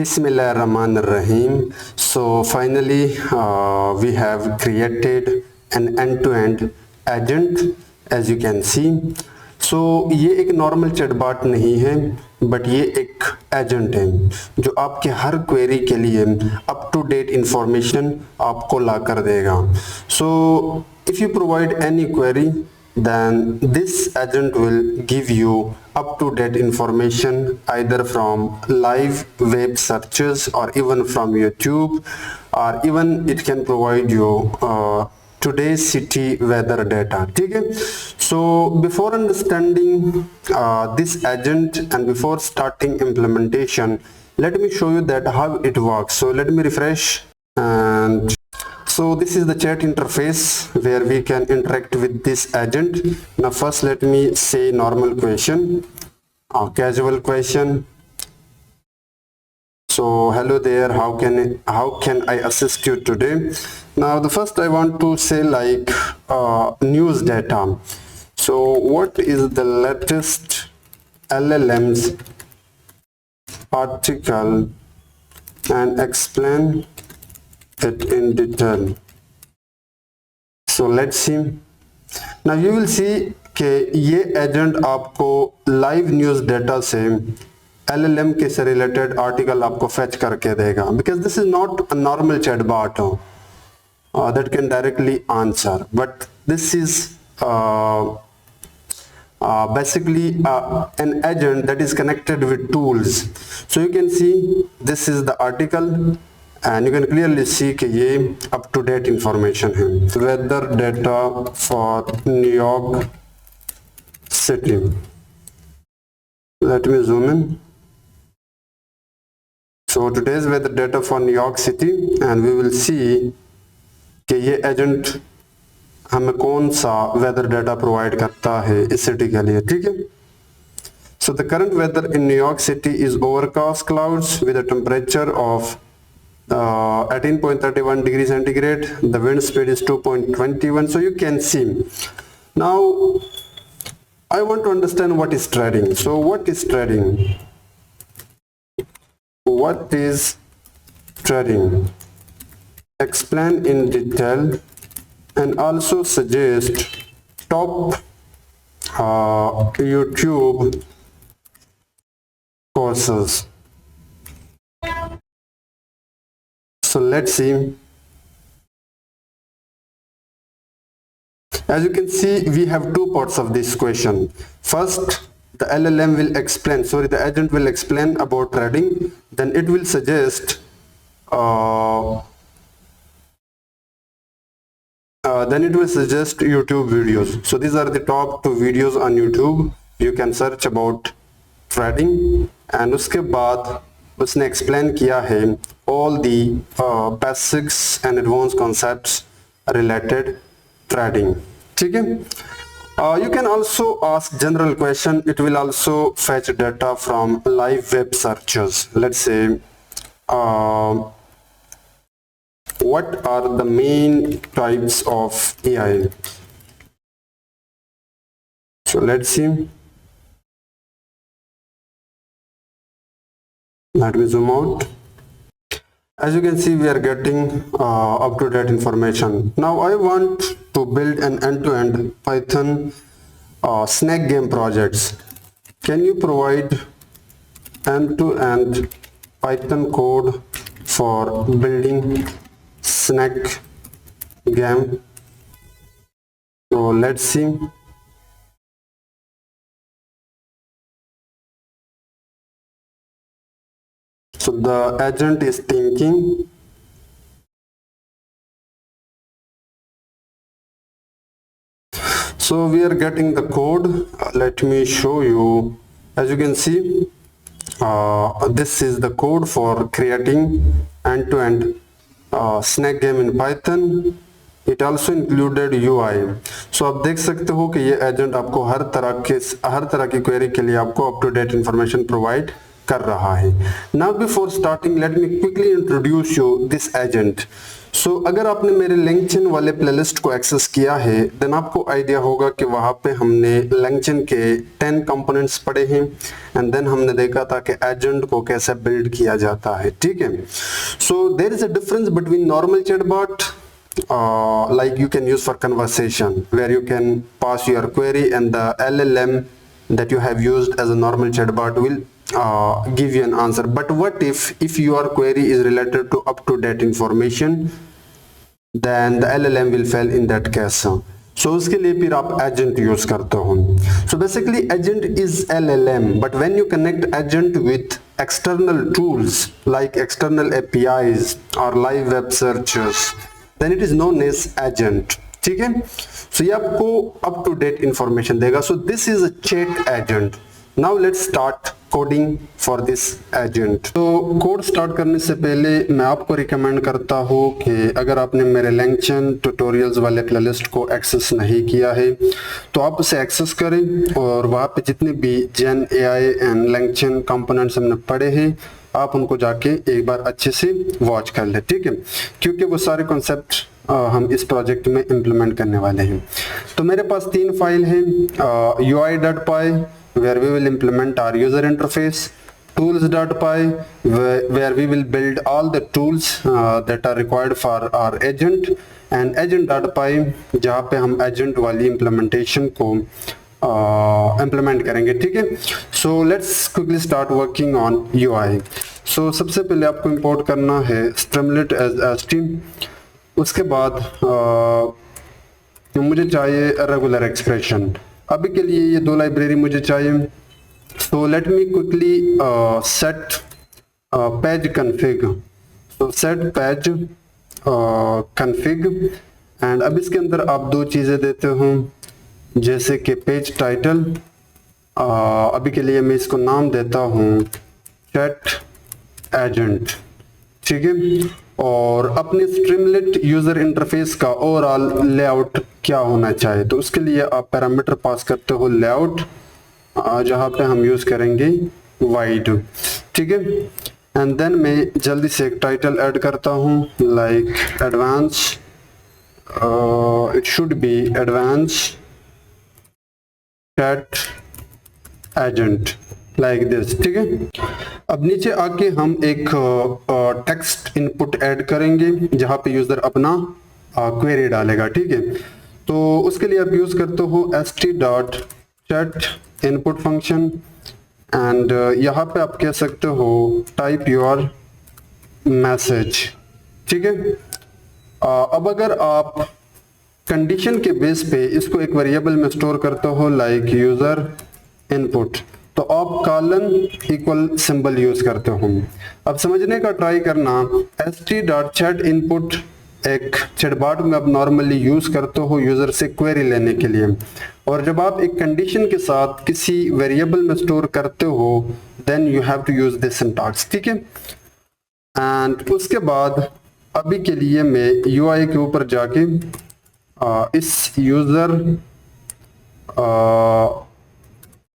Bismillahirrahmanirrahim. So finally we have created an end-to-end agent as you can see. So ये एक normal chatbot नहीं है but ये एक एजेंट है जो आपके हर क्वेरी के लिए अप टू डेट इंफॉर्मेशन आपको ला कर देगा. So if you provide any query then this agent will give you up to date information either from live web searches or even from YouTube, or even it can provide you today's city weather data. ठीक है. So before understanding this agent and before starting implementation, let me show you that how it works. So let me refresh, and so this is the chat interface where we can interact with this agent. Now first let me say normal question or casual question. So hello there, how can I assist you today? Now the first I want to say like news data. So what is the latest LLM's article and explain it in detail. So let's see. Now you will see कि ये agent आपको live news data से LLM के से related article आपको fetch करके देगा, because this is not a normal chatbot that can directly answer, but this is basically an agent that is connected with tools. So you can see this is the article and you can clearly see कि ये up to date information है. Weather data for New York City. Let me zoom in. So today's weather data for New York City, and we will see कि ये agent हमें कौन सा weather data provide करता है इस सिटी के लिए. ठीक है. So the current weather in New York City is overcast clouds with a temperature of 18.31 degrees centigrade. The wind speed is 2.21. So you can see. Now I want to understand what is trading. So what is trading? What is trading? Explain in detail and also suggest top YouTube courses. So let's see. As you can see, we have two parts of this question. First, the LLM will explain, the agent will explain about trading. Then it will suggest YouTube videos. So these are the top 2 videos on YouTube. You can search about trading, and उसके बाद उसने explain किया है all the basics and advanced concepts related trading. ठीक है. You can also ask general question. It will also fetch data from live web searches. Let's say what are the main types of AI? So let's see. Let me zoom out. As you can see, we are getting up to date information. Now I want to build an end-to-end Python snack game projects. Can you provide end-to-end Python code for building snack game? So let's see. So the agent is thinking. So we are getting the code. Let me show you. As you can see, this is the code for creating end-to-end snack game in Python. It also included UI. So आप देख सकते हो कि ये agent आपको हर तरह की query के लिए आपको up to date information provide कर रहा है। Now before starting let me quickly introduce you this agent. So अगर आपने मेरे LangChain वाले प्लेलिस्ट को एक्सेस किया है देन आपको आइडिया होगा कि वहाँ पे हमने LangChain के 10 कंपोनेंट्स पढ़े हैं एंड देन हमने देखा था कि एजेंट को कैसे बिल्ड किया जाता है, ठीक है। So there is a difference between normal chatbot like you can use for conversation where you can pass your query and the LLM that you have used as a normal chatbot will give you an answer. But what if your query is related to up-to-date information, then the LLM will fail in that case. So उसके लिए फिर आप agent use करते हो. So basically agent is LLM, but when you connect agent with external tools like external APIs or live web searches, then it is known as agent, ठीक है। So ये आपको up to date information देगा। So this is a chat agent. Now let's start coding for this agent. तो code start करने से पहले मैं आपको रिकमेंड करता हूँ कि अगर आपने मेरे LangChain ट्यूटोरियल्स वाले प्लेलिस्ट को एक्सेस नहीं किया है तो आप उसे एक्सेस करें और वहाँ पे जितने भी Gen AI and LangChain components हमने पढ़े हैं आप उनको जाके एक बार अच्छे से वॉच कर ले, ठीक है, क्योंकि वो सारे कॉन्सेप्ट हम इस प्रोजेक्ट में इम्प्लीमेंट करने वाले हैं। तो मेरे पास 3 फाइल हैं, UI.py where we will implement our user interface, tools.py where we will build all the tools that are required for our agent, and agent.py जहाँ पे हम agent वाली implementation को इम्प्लीमेंट करेंगे, ठीक है। So let's quickly start working on UI। सो सबसे पहले आपको इंपोर्ट करना है Streamlit एज html, उसके बाद मुझे चाहिए रेगुलर एक्सप्रेशन। अभी के लिए ये 2 लाइब्रेरी मुझे चाहिए। सो let me quickly set page config। So set page config and अब इसके अंदर आप 2 चीज़ें देते हो जैसे कि पेज टाइटल, अभी के लिए मैं इसको नाम देता हूँ चैट एजेंट, ठीक है, और अपने Streamlit यूजर इंटरफेस का ओवरऑल लेआउट क्या होना चाहिए तो उसके लिए आप पैरामीटर पास करते हो लेआउट, जहाँ पे हम यूज करेंगे वाइड, ठीक है। एंड देन मैं जल्दी से एक टाइटल ऐड करता हूँ like advance, it should B advance chat agent like this, ठीक है। अब नीचे आके हम एक टेक्स्ट इनपुट ऐड करेंगे जहाँ पे यूजर अपना क्वेरी डालेगा, ठीक है। तो उसके लिए आप यूज करते हो st.chat इनपुट फंक्शन एंड यहाँ पे आप कह सकते हो टाइप योर मैसेज, ठीक है। अब अगर आप कंडीशन के बेस पे इसको एक वेरिएबल में स्टोर करते हो लाइक यूजर इनपुट तो आप कॉलन इक्वल सिंबल यूज करते हो। अब समझने का ट्राई करना, st.chat इनपुट एक चैटबॉट में आप नॉर्मली यूज करते हो यूजर से क्वेरी लेने के लिए, और जब आप एक कंडीशन के साथ किसी वेरिएबल में स्टोर करते हो then you have to use this syntax, ठीक है। एंड उसके बाद अभी के लिए मैं UI के ऊपर जाके इस यूजर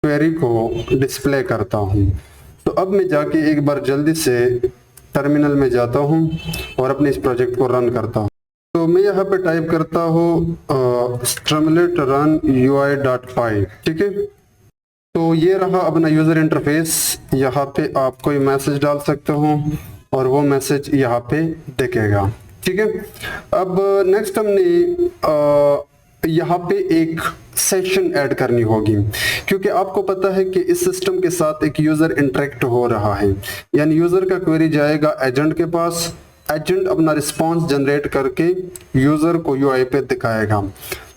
क्वेरी को डिस्प्ले करता हूँ। तो अब मैं जाके एक बार जल्दी से टर्मिनल में जाता हूँ और अपने इस प्रोजेक्ट को रन करता हूँ। तो मैं यहाँ पे टाइप करता हूँ Streamlit run UI.py, ठीक है। तो ये रहा अपना यूजर इंटरफेस, यहाँ पे आप कोई मैसेज डाल सकते हो और वो मैसेज यहाँ पे दिखेगा, ठीक है। अब नेक्स्ट हमने यहाँ पे एक सेशन ऐड करनी होगी क्योंकि आपको पता है कि इस सिस्टम के साथ एक यूजर इंटरेक्ट हो रहा है, यानी यूजर का क्वेरी जाएगा एजेंट के पास, एजेंट अपना रिस्पांस जनरेट करके यूजर को UI पे दिखाएगा।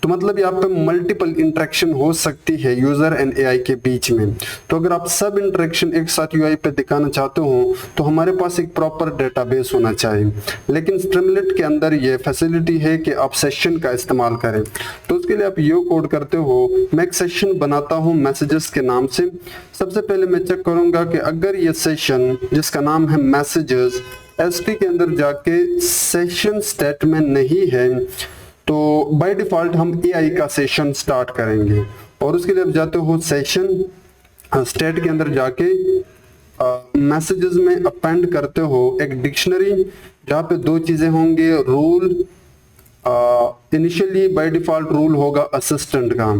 तो मतलब यहाँ पे मल्टीपल इंटरेक्शन हो सकती है यूजर एंड AI के बीच में। तो अगर आप सब इंटरेक्शन एक साथ UI पे दिखाना चाहते हो तो हमारे पास एक प्रॉपर डेटाबेस होना चाहिए, लेकिन Streamlit के अंदर ये फैसिलिटी है कि आप सेशन का इस्तेमाल करें। तो उसके लिए आप ये कोड करते हो, मैं एक सेशन बनाता हूँ मैसेजेस के नाम से। सबसे पहले मैं चेक करूंगा कि अगर ये सेशन जिसका नाम है मैसेजेस ST के अंदर जाके सेशन स्टेट में नहीं है तो बाय डिफॉल्ट हम AI का सेशन स्टार्ट करेंगे, और उसके लिए आप जाते हो सेशन स्टेट के अंदर जाके मैसेजेस में अपेंड करते हो एक डिक्शनरी जहाँ पे दो चीजें होंगे, rule, initially by default rule होगा असिस्टेंट का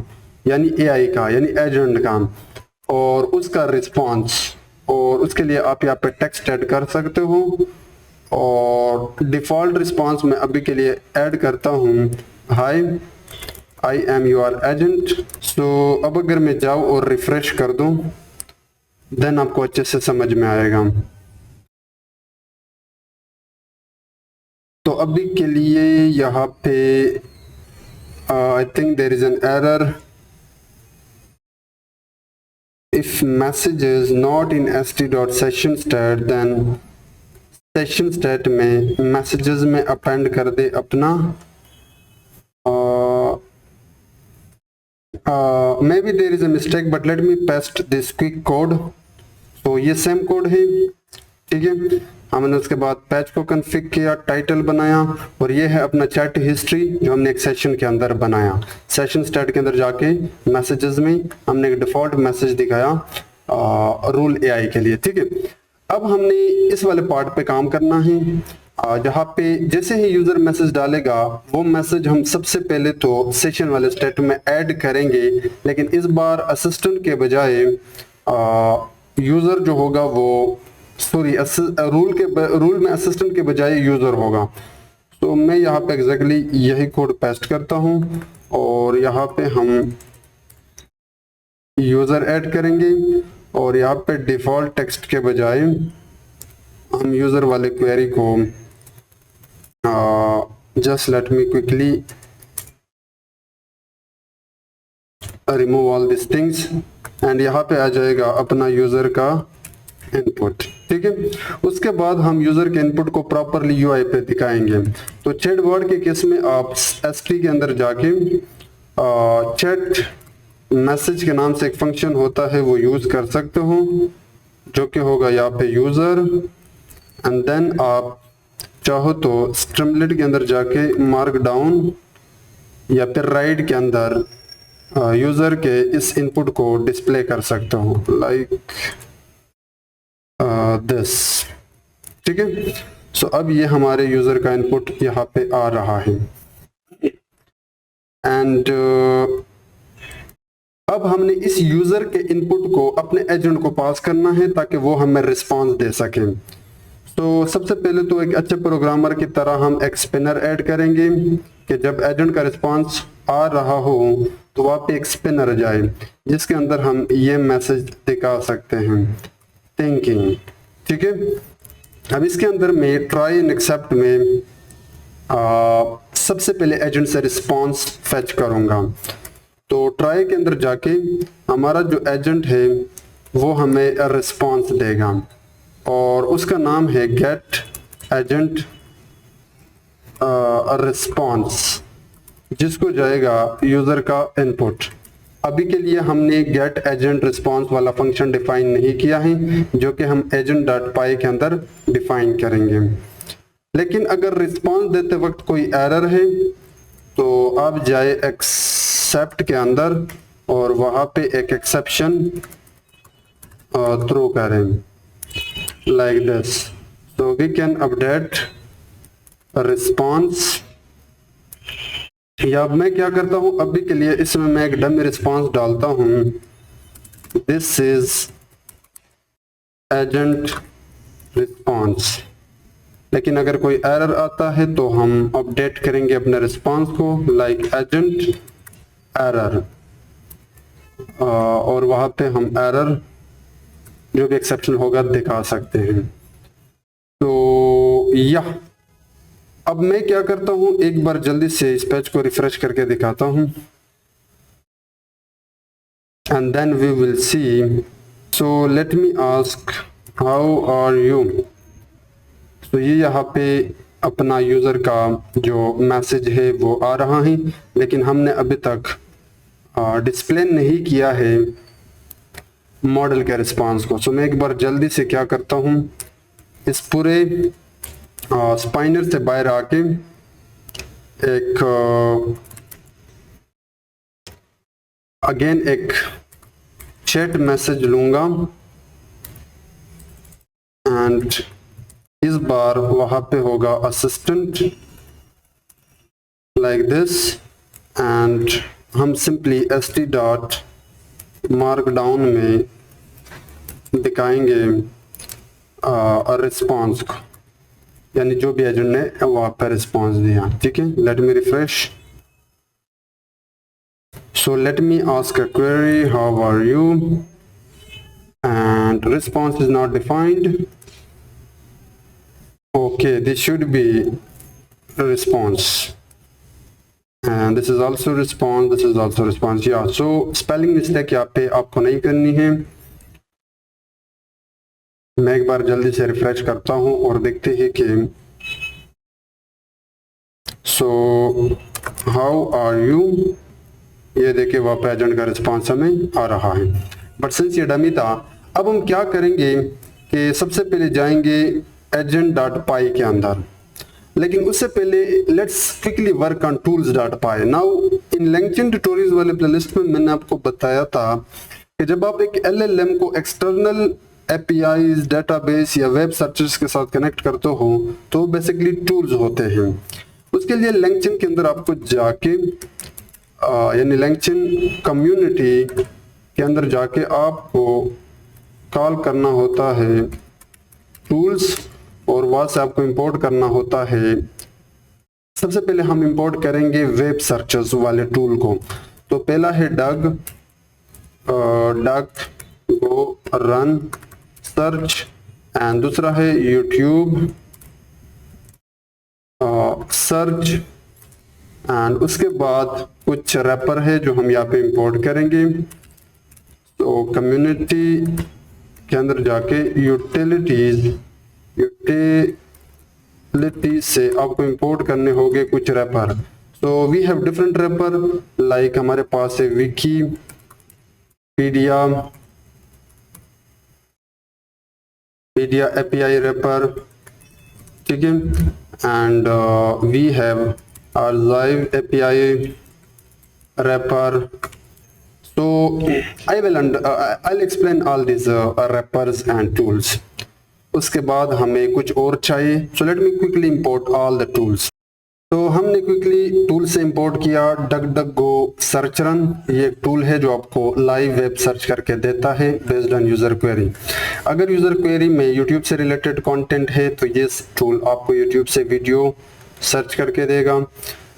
यानी एआई का यानी एजेंट का, और उसका रिस्पांस, और उसके लिए आप यहाँ पे टेक्स्ट ऐड कर सकते हो। और डिफॉल्ट रिस्पांस में अभी के लिए ऐड करता हूँ, हाय आई एम योर एजेंट। सो अब अगर मैं जाऊँ और रिफ्रेश कर दूँ देन आपको अच्छे से समझ में आएगा। तो अभी के लिए यहाँ पे I think there is an error, if message is not in st.session_stat then session state में मैसेजेस में अपेंड कर दे अपना, maybe there is a mistake but let me paste this quick code. तो ये सेम कोड है, ठीक है। हमने उसके बाद पैच को कॉन्फ़िग किया, टाइटल बनाया, और ये है अपना चैट हिस्ट्री जो हमने एक सेशन के अंदर बनाया। सेशन स्टेट के अंदर जाके मैसेजेस में हमने एक डिफॉल्ट मैसेज दिखाया रूल एआई के लिए, ठीक है। अब हमने इस वाले पार्ट पे काम करना है, जहाँ पे जैसे ही यूजर मैसेज डालेगा वो मैसेज हम सबसे पहले तो सेशन वाले स्टेट में ऐड करेंगे, लेकिन इस बार असिस्टेंट के बजाय यूजर जो होगा वो सॉरी रूल में असिस्टेंट के बजाय यूजर होगा। तो मैं यहाँ पे एग्जैक्टली यही कोड पेस्ट करता हूँ और यहाँ पे हम यूजर ऐड करेंगे और यहाँ पे डिफॉल्ट टेक्स्ट के बजाय हम यूजर वाले क्वेरी को just let me quickly remove all this things and यहाँ पे आ जाएगा अपना यूजर का इनपुट, ठीक है। उसके बाद हम यूजर के इनपुट को प्रॉपरली यूआई पे दिखाएंगे। तो चैट वर्ड के केस में आप एसटी के अंदर जाके चैट मैसेज के नाम से एक फंक्शन होता है वो यूज कर सकते हो, जो कि होगा यहाँ पे यूजर, एंड देन आप चाहो तो स्ट्रीमलेट के अंदर जाके मार्क डाउन या फिर राइट के अंदर यूजर के इस इनपुट को डिस्प्ले कर सकते हो लाइक दिस, ठीक है। सो अब ये हमारे यूजर का इनपुट यहाँ पे आ रहा है एंड अब हमने इस यूजर के इनपुट को अपने एजेंट को पास करना है ताकि वो हमें रिस्पांस दे सके। तो सबसे पहले तो एक अच्छे प्रोग्रामर की तरह हम एक स्पिनर ऐड करेंगे कि जब एजेंट का रिस्पांस आ रहा हो तो वहाँ पे एक स्पिनर जाए जिसके अंदर हम ये मैसेज दिखा सकते हैं, थिंकिंग, ठीक है। अब इसके अंदर मैं ट्राई एंड एक्सेप्ट में सबसे पहले एजेंट से रिस्पांस फेच करूंगा। तो ट्राई के अंदर जाके हमारा जो एजेंट है वो हमें रिस्पांस देगा और उसका नाम है गेट एजेंट रिस्पांस, जिसको जाएगा यूजर का इनपुट। अभी के लिए हमने गेट एजेंट रिस्पांस वाला फंक्शन डिफाइन नहीं किया है, जो कि हम एजेंट डॉट पाई के अंदर डिफाइन करेंगे। लेकिन अगर रिस्पांस देते वक्त कोई एरर है तो आप जाए एक्सेप्ट के अंदर और वहां पे एक एक्सेप्शन थ्रो करें like this. so we can update response। या अब मैं क्या करता हूं, अभी के लिए इसमें मैं एक डमी रिस्पांस डालता हूं, दिस इज एजेंट रिस्पांस। लेकिन अगर कोई एरर आता है तो हम अपडेट करेंगे अपने रिस्पांस को लाइक एजेंट एरर, और वहां पे हम एरर जो भी एक्सेप्शन होगा दिखा सकते हैं। तो यह अब मैं क्या करता हूं, एक बार जल्दी से इस पेज को रिफ्रेश करके दिखाता हूं and then we will see. So let me ask how are you. तो ये यहाँ पे अपना यूजर का जो मैसेज है वो आ रहा है, लेकिन हमने अभी तक डिस्प्ले नहीं किया है मॉडल के रिस्पांस को। सो मैं एक बार जल्दी से क्या करता हूं, इस पूरे स्पाइनर से बाहर आके एक अगेन एक चैट मैसेज लूंगा एंड इस बार वहां पे होगा असिस्टेंट लाइक दिस, एंड हम सिंपली st डॉट मार्कडाउन में दिखाएंगे रिस्पॉन्स को, यानी जो भी एजेंट ने वहां पर रिस्पॉन्स दिया। ठीक है, let me refresh. So let me ask a query, how are you, and response is not defined. Okay, this should be a response, and this is also response, this is also response. Yeah, so spelling mistake यहाँ पे आपको नहीं करनी है। मैं एक बार जल्दी से रिफ्रेश करता हूँ और देखते हैं कि so how are you, ये देखिए वहाँ पे एजेंट का रिस्पॉन्स हमें आ रहा है। बट सिंस ये डमी था, अब हम क्या करेंगे कि सबसे पहले जाएंगे agent.py के अंदर, लेकिन उससे पहले let's quickly work on tools.py। Now in LangChain tutorials वाले प्लेलिस्ट में मैंने आपको बताया था कि जब आप एक LLM को एक्सटर्नल APIs, डेटाबेस या वेब सर्चेस के साथ कनेक्ट करते हो तो बेसिकली टूल्स होते हैं। उसके लिए LangChain के अंदर आपको जाके यानी LangChain कम्युनिटी के अंदर जाके आपको कॉल करना होता है टूल्स, और वहां से आपको इंपोर्ट करना होता है। सबसे पहले हम इंपोर्ट करेंगे वेब सर्चेस वाले टूल को। तो पहला है डग गो रन सर्च, एंड दूसरा है यूट्यूब सर्च, एंड उसके बाद कुछ रैपर है जो हम यहाँ पे इंपोर्ट करेंगे। तो कम्युनिटी के अंदर जाके यूटिलिटीज से आपको इंपोर्ट करने होंगे कुछ wrapper. So we have different wrapper, like हमारे पास है विकीपीडिया API रैपर, ठीक है, and we have archive API wrapper. So I'll explain all these wrappers and tools. उसके बाद हमें कुछ और चाहिए। So let me quickly import all the tools. तो हमने क्विकली टूल से इंपोर्ट किया DuckDuckGo सर्च रन। ये एक टूल है जो आपको लाइव वेब सर्च करके देता है बेस्ड ऑन यूजर क्वेरी। अगर यूजर क्वेरी में यूट्यूब से रिलेटेड कंटेंट है तो ये टूल आपको यूट्यूब से वीडियो सर्च करके देगा।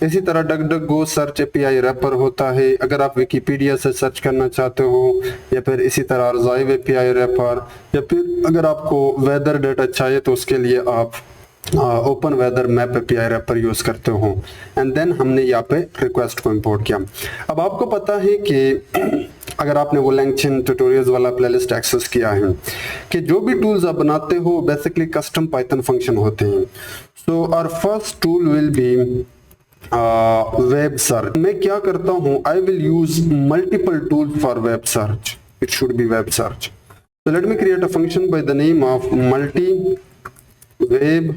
इसी तरह DuckDuckGo सर्च API रैपर होता है अगर आप विकिपीडिया से सर्च करना चाहते हो, या फिर इसी तरह आर्काइव API रैपर, या फिर अगर आपको वेदर डेटा चाहिए तो उसके लिए आप open weather map API wrapper use करते हो। एंड देन हमने यहाँ पे रिक्वेस्ट को इंपोर्ट किया। अब आपको पता है कि अगर आपने वो LangChain ट्यूटोरियल्स वाला प्लेलिस्ट एक्सेस किया है कि जो भी टूल्स आप बनाते हो बेसिकली कस्टम पाइथन फंक्शन होते हैं। So our first tool will be web search. मैं क्या करता हूं, I will use multiple tool for web search, it should be web search. So let me create a function by the name of multi web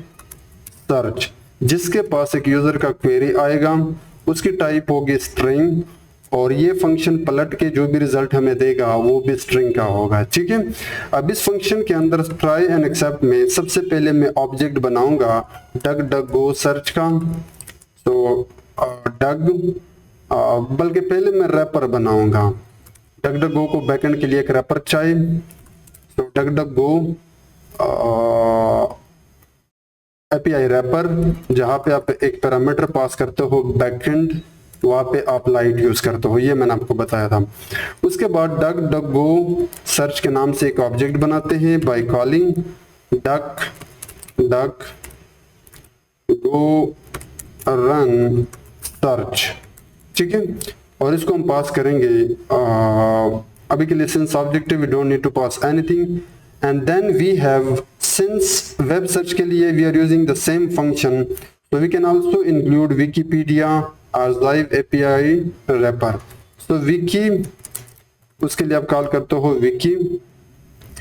search, जिसके पास एक user का query आएगा, उसकी टाइप होगी स्ट्रिंग, और ये फंक्शन पलट के जो भी रिजल्ट हमें देगा वो भी स्ट्रिंग का होगा। ठीक है, अब इस फंक्शन के अंदर ट्राई एंड एक्सेप्ट में सबसे पहले मैं ऑब्जेक्ट बनाऊंगा DuckDuckGo सर्च का। तो बल्कि पहले मैं रैपर बनाऊंगा। DuckDuckGo को बैकएंड के लिए एक रैपर चाहिए। तो DuckDuckGo API रैपर, जहां पे आप एक पैरामीटर पास करते हो बैकएंड, वहां पे आप लाइट यूज करते हो, ये मैंने आपको बताया था। उसके बाद DuckDuckGo सर्च के नाम से एक ऑब्जेक्ट बनाते हैं by calling DuckDuckGo run search. ठीक है, और इसको हम पास करेंगे अभी के लिए since objective we don't need to pass anything. And then we have, since web search के लिए we are using the same function, so we can also include Wikipedia as live API wrapper. So wiki, उसके लिए आप call करते हो wiki,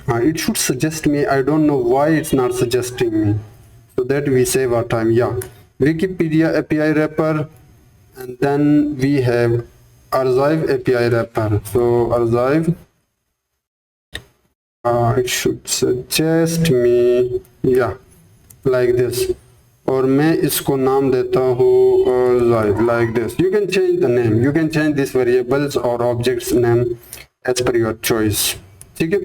it should suggest me, I don't know why it's not suggesting me, so that we save our time. Yeah, Wikipedia API wrapper, and then we have archive API wrapper. So archive it should suggest me yeah like this, और मैं इसको नाम देता हूँ like this. You can change the name, you can change these variables or objects name as per your choice. ठीक है.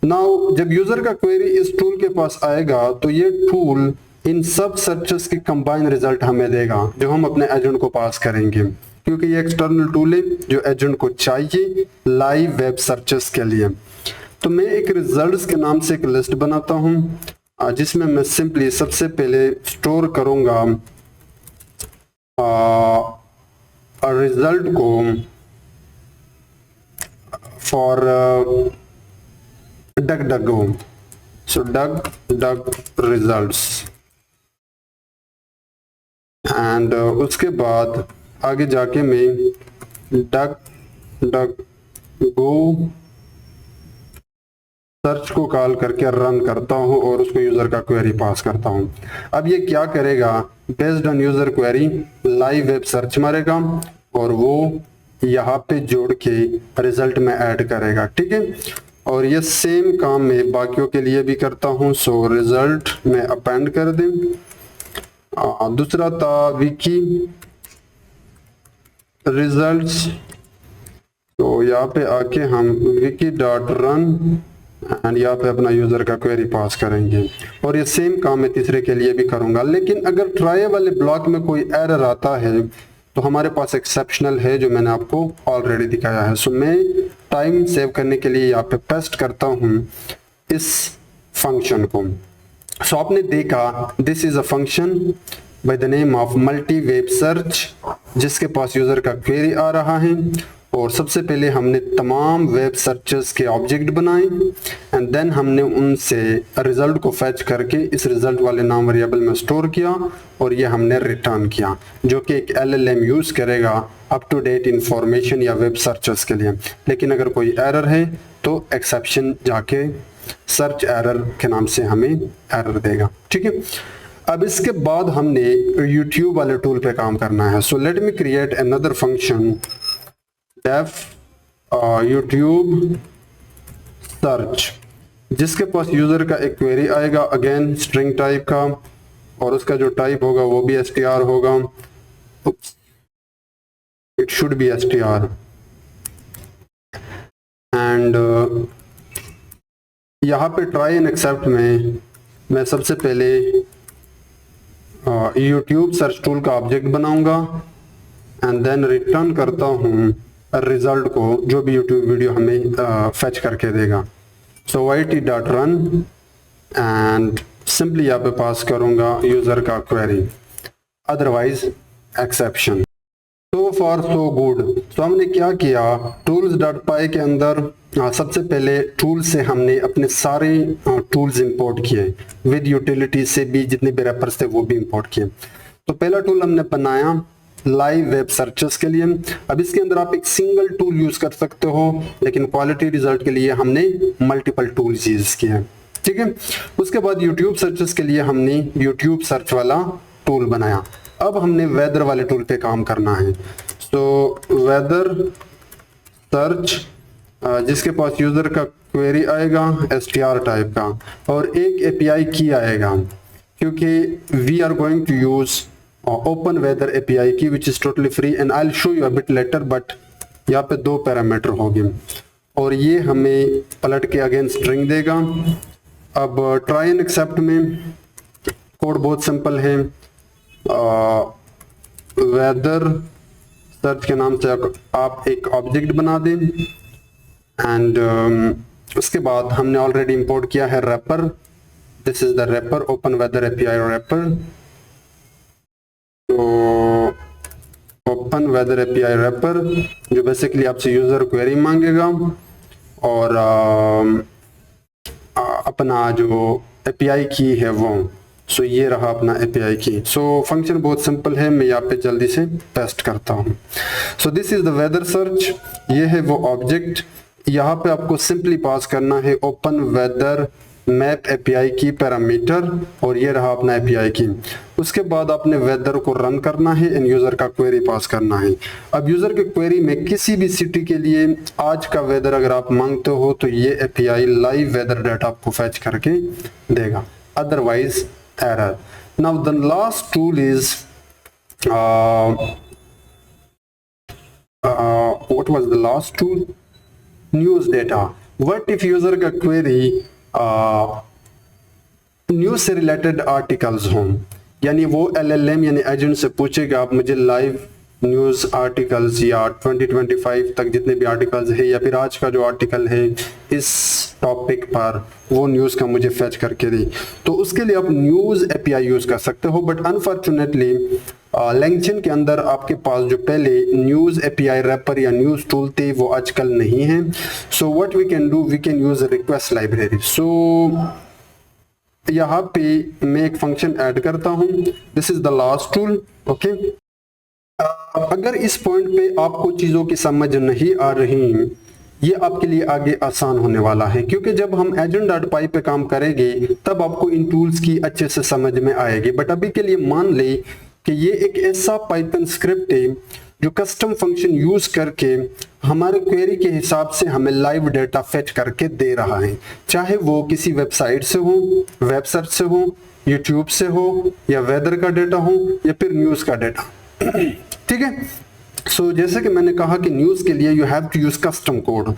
Now जब user का क्वेरी इस टूल के पास आएगा तो ये टूल इन सब सर्चेस की कंबाइन रिजल्ट हमें देगा जो हम अपने एजेंट को पास करेंगे, क्योंकि ये एक्सटर्नल टूल है जो एजेंट को चाहिए लाइव वेब सर्चेस के लिए. तो मैं एक रिजल्ट्स के नाम से एक लिस्ट बनाता हूं जिसमें मैं सिंपली सबसे पहले स्टोर करूंगा रिजल्ट को for DuckDuckGo. So duck results and उसके बाद आगे जाके मैं DuckDuckGo सर्च को कॉल करके रन करता हूं और उसको यूजर का क्वेरी पास करता हूं. अब ये क्या करेगा, based on user query live web search मारेगा और वो यहाँ पे जोड़ के रिजल्ट में ऐड करेगा. ठीक है. और ये सेम काम मैं बाकियों के लिए भी करता हूं. सो रिजल्ट में अपेंड कर दें. दूसरा था विकी रिजल्ट्स, तो यहाँ पे आके हम विकी डॉट रन एंड यहाँ पे अपना यूजर का क्वेरी पास करेंगे. और ये सेम काम मैं तीसरे के लिए भी करूंगा. लेकिन अगर ट्राई वाले ब्लॉक में कोई एरर आता है तो हमारे पास एक्सेप्शनल है जो मैंने आपको ऑलरेडी दिखाया है. सो मैं टाइम सेव करने के लिए यहाँ पे पेस्ट करता हूँ इस फंक्शन को. सो आपने देखा this is a function by the name of multi web search जिसके पास यूजर का क्वेरी आ रहा है. और सबसे पहले हमने तमाम वेब सर्चेस के ऑब्जेक्ट बनाए एंड देन हमने उनसे रिजल्ट को फैच करके इस रिजल्ट वाले नाम वेरिएबल में स्टोर किया और ये हमने रिटर्न किया, जो कि एक LLM यूज करेगा अप टू डेट इंफॉर्मेशन या वेब सर्चेस के लिए. लेकिन अगर कोई एरर है तो एक्सेप्शन जाके सर्च एरर के नाम से हमें एरर देगा. ठीक है. अब इसके बाद हमने YouTube वाले टूल पे काम करना है. So let me create another function def YouTube search जिसके पास यूजर का एक क्वेरी आएगा अगेन स्ट्रिंग टाइप का और उसका जो टाइप होगा वो भी str होगा. It should B str and यहाँ पे ट्राई एंड एक्सेप्ट में मैं सबसे पहले YouTube सर्च टूल का ऑब्जेक्ट बनाऊंगा एंड देन रिटर्न करता हूँ रिजल्ट को जो भी YouTube वीडियो हमें फेच करके देगा. सो yt.run एंड सिंपली यहाँ पे पास करूंगा यूजर का query, otherwise exception. So for so good. तो हमने क्या किया, tools.py के अंदर सबसे पहले टूल से हमने अपने सारे टूल्स इंपोर्ट किए विद यूटिलिटी से भी जितने भी रेपर्स थे वो भी इंपोर्ट किए. तो पहला टूल हमने बनाया लाइव वेब सर्चेस के लिए. अब इसके अंदर आप एक सिंगल टूल यूज कर सकते हो लेकिन क्वालिटी रिजल्ट के लिए हमने मल्टीपल टूल्स यूज किए. ठीक है. उसके बाद YouTube सर्चेस के लिए हमने YouTube सर्च वाला टूल बनाया. अब हमने वेदर वाले टूल पे काम करना है. सो वेदर सर्च जिसके पास यूजर का क्वेरी आएगा str टाइप का और एक API की आएगा, क्योंकि we are going to use open weather API key which is totally free and I will show you a bit later. But यहाँ पे 2 पैरामीटर होंगे और ये हमें पलट के अगेन स्ट्रिंग देगा. अब ट्राई एंड एक्सेप्ट में कोड बहुत सिंपल है. वेदर सर्च के नाम से आप एक ऑब्जेक्ट बना दें एंड उसके बाद हमने ऑलरेडी इंपोर्ट किया है wrapper. This is the wrapper open weather API wrapper. तो ओपन वेदर API रैपर जो बेसिकली आपसे यूजर क्वेरी मांगेगा और अपना जो API की है वो. सो ये रहा अपना API की. सो फंक्शन बहुत सिंपल है, मैं यहाँ पे जल्दी से पेस्ट करता हूँ. So this is the weather search. ये है वो ऑब्जेक्ट. यहाँ पे आपको सिंपली पास करना है ओपन वेदर मैप एपीआई की पैरामीटर, और ये रहा अपना एपीआई की। उसके बाद आपने वेदर को रन करना है एंड यूजर का क्वेरी पास करना है। अब यूजर के क्वेरी में किसी भी सिटी के लिए आज का वेदर अगर आप मांगते हो तो ये एपीआई लाइव वेदर डाटा आपको फैच करके देगा, otherwise error. Now the last tool is what was the last tool? News data. What if user का क्वेरी न्यूज से रिलेटेड आर्टिकल्स हों, यानी वो एलएलएम यानी एजेंट से पूछेगा आप मुझे लाइव न्यूज आर्टिकल्स या 2025 तक जितने भी आर्टिकल्स है या फिर आज का जो आर्टिकल है इस टॉपिक पर वो न्यूज का मुझे फैच करके दे, तो उसके लिए आप न्यूज एपीआई यूज कर सकते हो। बट अनफॉर्चुनेटली लैंगचेन के अंदर आपके पास जो पहले न्यूज एपीआई रैपर या न्यूज टूल थे वो आजकल नहीं है। So what we can do, we can use request library. So यहाँ पे मैं एक फंक्शन ऐड करता हूँ, this is the last tool. Okay, अगर इस पॉइंट पे आपको चीजों की समझ नहीं आ रही, ये आपके लिए आगे आसान होने वाला है, क्योंकि जब हम agent.py पे काम करेंगे तब आपको इन टूल्स की अच्छे से समझ में आएगी। बट अभी के लिए मान ले कि ये एक ऐसा पाइथन स्क्रिप्ट है जो कस्टम फंक्शन यूज करके हमारे क्वेरी के हिसाब से हमें लाइव डेटा फेच करके दे रहा है, चाहे वो किसी वेबसाइट से हो, वेब सर्च से हो, यूट्यूब से हो, या वेदर का डेटा हो, या फिर न्यूज का डेटा। ठीक है, सो जैसे कि मैंने कहा कि न्यूज के लिए you have to use custom code.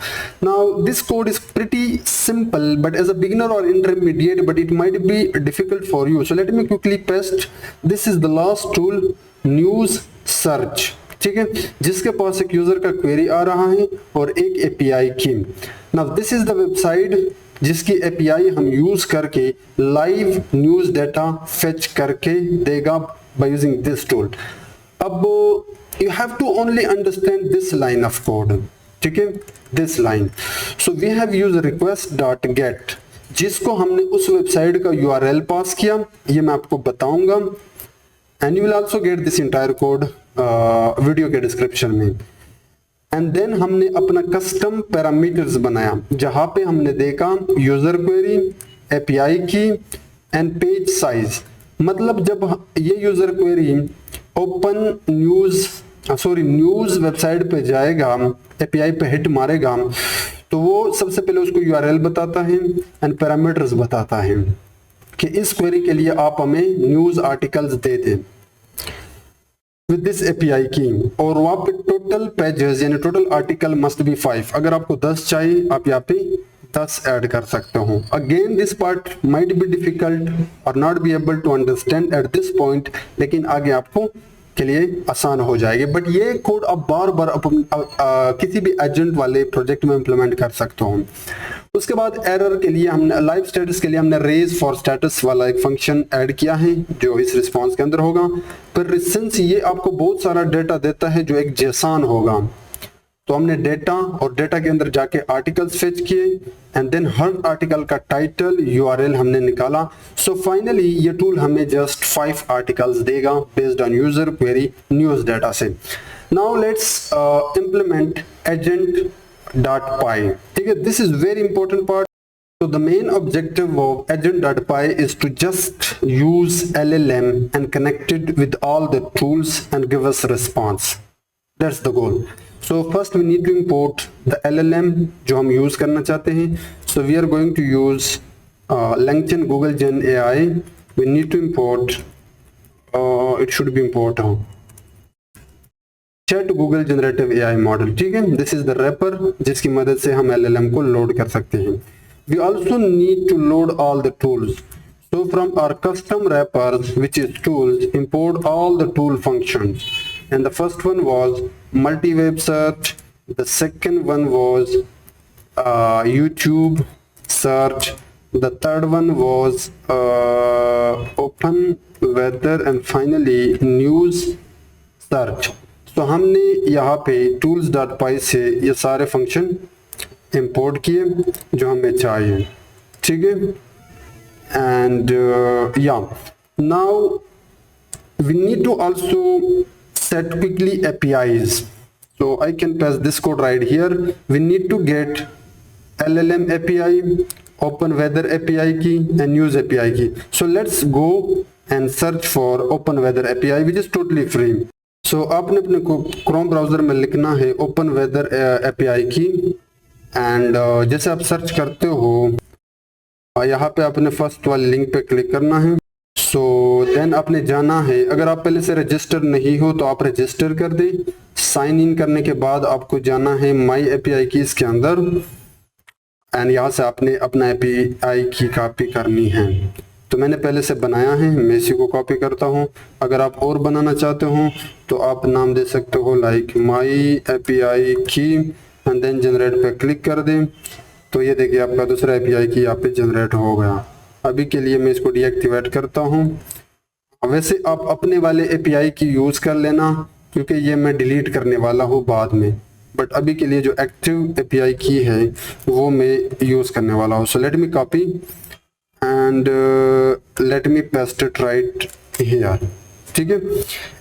Now this code is pretty simple but as a beginner और intermediate but it might be difficult for you, so let me quickly paste. This is the last tool, news search. ठीक है, जिसके पास एक user का query आ रहा है और एक एपीआई की। Now this is the website जिसकी एपीआई हम यूज करके लाइव न्यूज डेटा फेच करके देगा बाय यूजिंग दिस टूल। अब you have to only understand this line of code, ठीक है, this line. So we have used request.get, जिसको हमने उस वेबसाइट का URL पास किया, ये मैं आपको बताऊंगा, and you will also get this entire code video के डिस्क्रिप्शन में। एंड देन हमने अपना कस्टम पैरामीटर्स बनाया, जहां पे हमने देखा यूजर क्वेरी, एपीआई की एंड पेज साइज। मतलब जब ये user query open news website पे जाएगा, एपीआई पे हिट मारेगा, तो वो सबसे पहले उसको यूआरएल बताता है एंड पैरामीटर्स बताता है कि इस क्वेरी के लिए आप हमें न्यूज आर्टिकल्स दे दें विद दिस एपीआई की। और वहां पे टोटल पेजेस यानी टोटल आर्टिकल मस्ट बी 5। अगर आपको 10 चाहिए आप यहाँ पे 10 ऐड कर सकते हो। Again this part might be difficult और not be able to understand at this point, लेकिन आगे आपको के लिए आसान हो जाएगी। बट ये कोड आप बार बार किसी भी एजेंट वाले प्रोजेक्ट में इंप्लीमेंट कर सकते हो। उसके बाद एरर के लिए हमने लाइव स्टेटस के लिए हमने रेज फॉर स्टेटस वाला एक फंक्शन ऐड किया है जो इस रिस्पॉन्स के अंदर होगा। पर सिंस ये आपको बहुत सारा डेटा देता है जो एक जेसन होगा, तो हमने डेटा और डेटा के अंदर जाके आर्टिकल्स फेच किए एंड देन हर आर्टिकल का टाइटल यूआरएल हमने निकाला। सो फाइनली ये टूल हमें जस्ट 5 आर्टिकल्स देगा based on user query news data से। Now let's implement agent.py। ठीक है, this is very important part. So the main objective of agent.py is to just use LLM and connect it with all the tools and give us response. That's the goal. So first we need to import the LLM जो हम use करना चाहते हैं। So we are going to use LangChain Google Gen AI. We need to import, it should be import Chat Google Generative AI Model। ठीक है, this is the wrapper जिसकी मदद से हम LLM को load कर सकते हैं। We also need to load all the tools. So from our custom wrappers, which is tools, import all the tool functions. And the first one was multi-web search. The second one was YouTube search. The third one was open weather, and finally news search. So हमने यहाँ पे tools.py से ये सारे function import किए जो हमें चाहिए। ठीक है, and now we need to also set quickly APIs. So I can pass this code right here. We need to get LLM API, open weather API की एंड न्यूज एपीआई की। So let's go and search for open weather API which is totally free. So आपने अपने को Chrome browser में लिखना है open weather API की and जैसे आप सर्च करते हो यहाँ पे आपने फर्स्ट वाली लिंक पे क्लिक करना है। सो देन आपने जाना है, अगर आप पहले से रजिस्टर नहीं हो तो आप रजिस्टर कर दें। साइन इन करने के बाद आपको जाना है माई एपीआई की इसके अंदर एंड यहाँ से आपने अपना एपीआई की कॉपी करनी है। तो मैंने पहले से बनाया है, मैं इसी को कॉपी करता हूँ। अगर आप और बनाना चाहते हो तो आप नाम दे सकते हो लाइक माई एपीआई की एंड देन जनरेट पे क्लिक कर दें। तो ये देखिए आपका दूसरा एपीआई की यहाँ पे जनरेट हो गया। अभी के लिए मैं इसको डीएक्टिवेट करता हूँ। वैसे आप अपने वाले एपीआई की यूज़ कर लेना क्योंकि ये मैं डिलीट करने वाला हूँ बाद में, बट अभी के लिए जो एक्टिव एपीआई की है वो मैं यूज़ करने वाला हूँ। सो let me copy and let me paste it right here. ठीक है,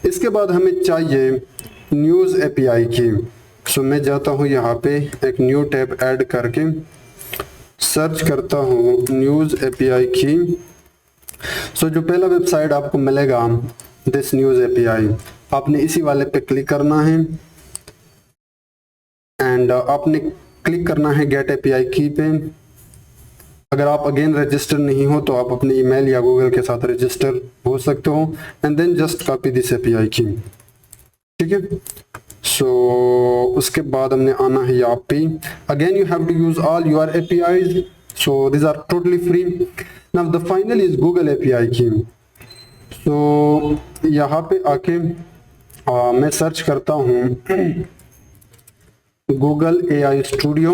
इसके बाद हमें चाहिए न्यूज़ एपीआई की। सो मैं जाता हूँ यहाँ पे एक न्यू टैब ऐड करके सर्च करता हूँ न्यूज़ एपीआई की। सो जो पहला वेबसाइट आपको मिलेगा दिस न्यूज़ एपीआई, आपने इसी वाले पे क्लिक करना है एंड आपने क्लिक करना है गेट एपीआई की पे। अगर आप अगेन रजिस्टर नहीं हो तो आप अपने ईमेल या गूगल के साथ रजिस्टर हो सकते हो and then just copy this API key. ठीक है, सो उसके बाद हमने आना है यहाँ पे। Again you have to use all your APIs, so this are totally free. Now the final is Google API key. तो यहाँ पे आके मैं सर्च करता हूँ Google AI studio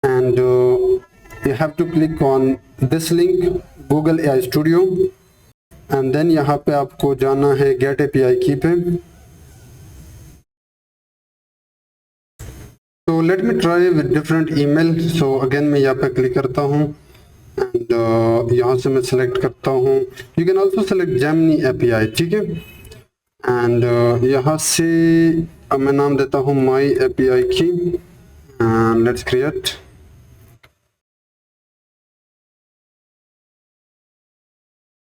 and you have to click on this link Google AI Studio and then यहाँ पे आपको जाना है Get API की पे। So let me try with different email। So again मैं यहाँ पे क्लिक करता हूँ and यहाँ से मैं select करता हूँ। You can also select Gemini API। ठीक है, and यहाँ से मैं नाम देता हूँ My API की and let's create।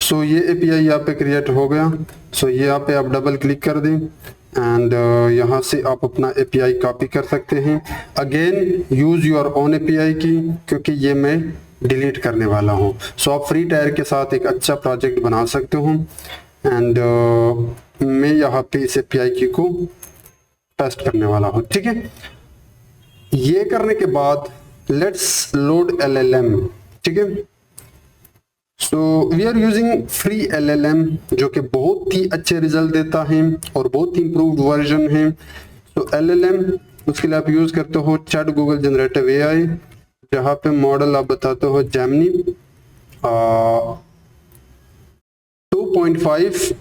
सो ये एपीआई यहाँ पे क्रिएट हो गया। सो ये यहाँ पे आप डबल क्लिक कर दें एंड यहाँ से आप अपना एपीआई कॉपी कर सकते हैं। Again use your own API की क्योंकि ये मैं डिलीट करने वाला हूँ। सो आप फ्री टायर के साथ एक अच्छा प्रोजेक्ट बना सकते हो एंड मैं यहाँ पे इस एपीआई की को पेस्ट करने वाला हूँ। ठीक है, ये करने के बाद लेट्स लोड एलएलएम। ठीक है, so we are using free LLM जो कि बहुत ही अच्छे रिजल्ट देता है और बहुत ही इम्प्रूव्ड वर्जन है। तो एलएलएम उसके लिए आप यूज करते हो चैट गूगल जनरेटिव एआई, जहाँ पे मॉडल आप बताते हो जेमिनी 2.5,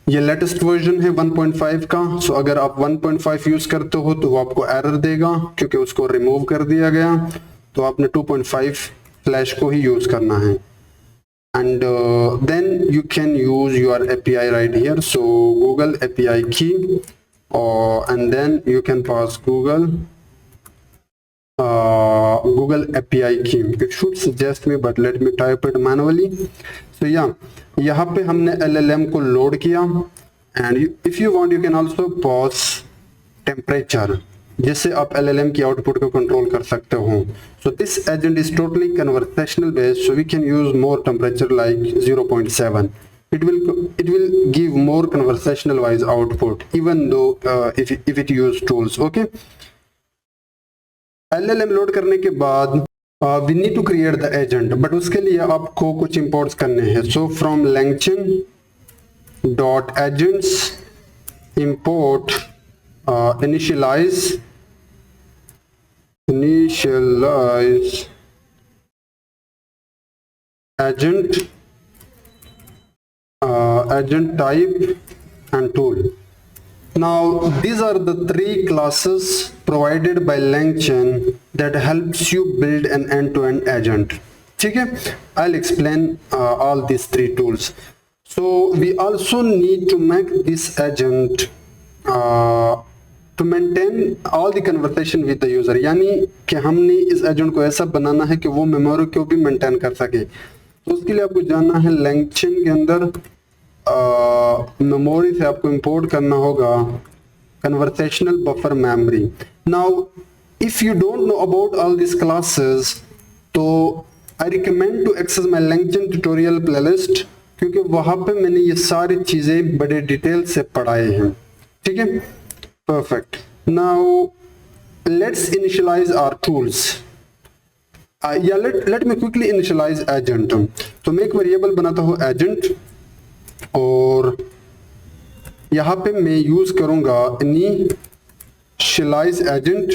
ये लेटेस्ट वर्जन है 1.5 का। सो अगर आप 1.5 यूज करते हो तो वो आपको एरर देगा क्योंकि उसको रिमूव कर दिया गया। तो आपने 2.5 फ्लैश को ही यूज करना है and then you can use your API right here. So Google API की and then you can pass Google API key। It should suggest me but let me type it manually। So यहाँ पे हमने LLM को load किया and if you want you can also pause temperature, जिससे आप LLM की output को control कर सकते हो। So this agent is totally conversational based, so we can use more temperature like 0.7। It will give more conversational wise output even though if it use tools। Okay, LLM load करने के बाद we need to create the agent, but उसके लिए आपको कुछ imports करने हैं। So from LangChain dot agents import initialize agent type and tool. Now these are the 3 classes provided by LangChain that helps you build an end-to-end agent। ठीक है, I'll explain all these 3 tools। So we also need to make this agent to maintain all the conversation with the user, यानी कि हमने इस agent को ऐसा बनाना है कि वो मेमोरी को भी मेंटेन कर सके। तो उसके लिए आपको जाना है लैंगचेन के अंदर, मेमोरी से आपको इंपोर्ट करना होगा conversational buffer memory. Now if you don't know about all this classes, तो I recommend to access my LangChain tutorial playlist, क्योंकि वहां पे मैंने ये सारी चीजें बड़े डिटेल से पढ़ाए हैं। ठीक है, perfect. Now let's initialize our tools. या let me quickly initialize agent. तो मैं एक वेरिएबल बनाता हूँ एजेंट, और यहाँ पे मैं यूज करूंगा इनिशियलाइज एजेंट।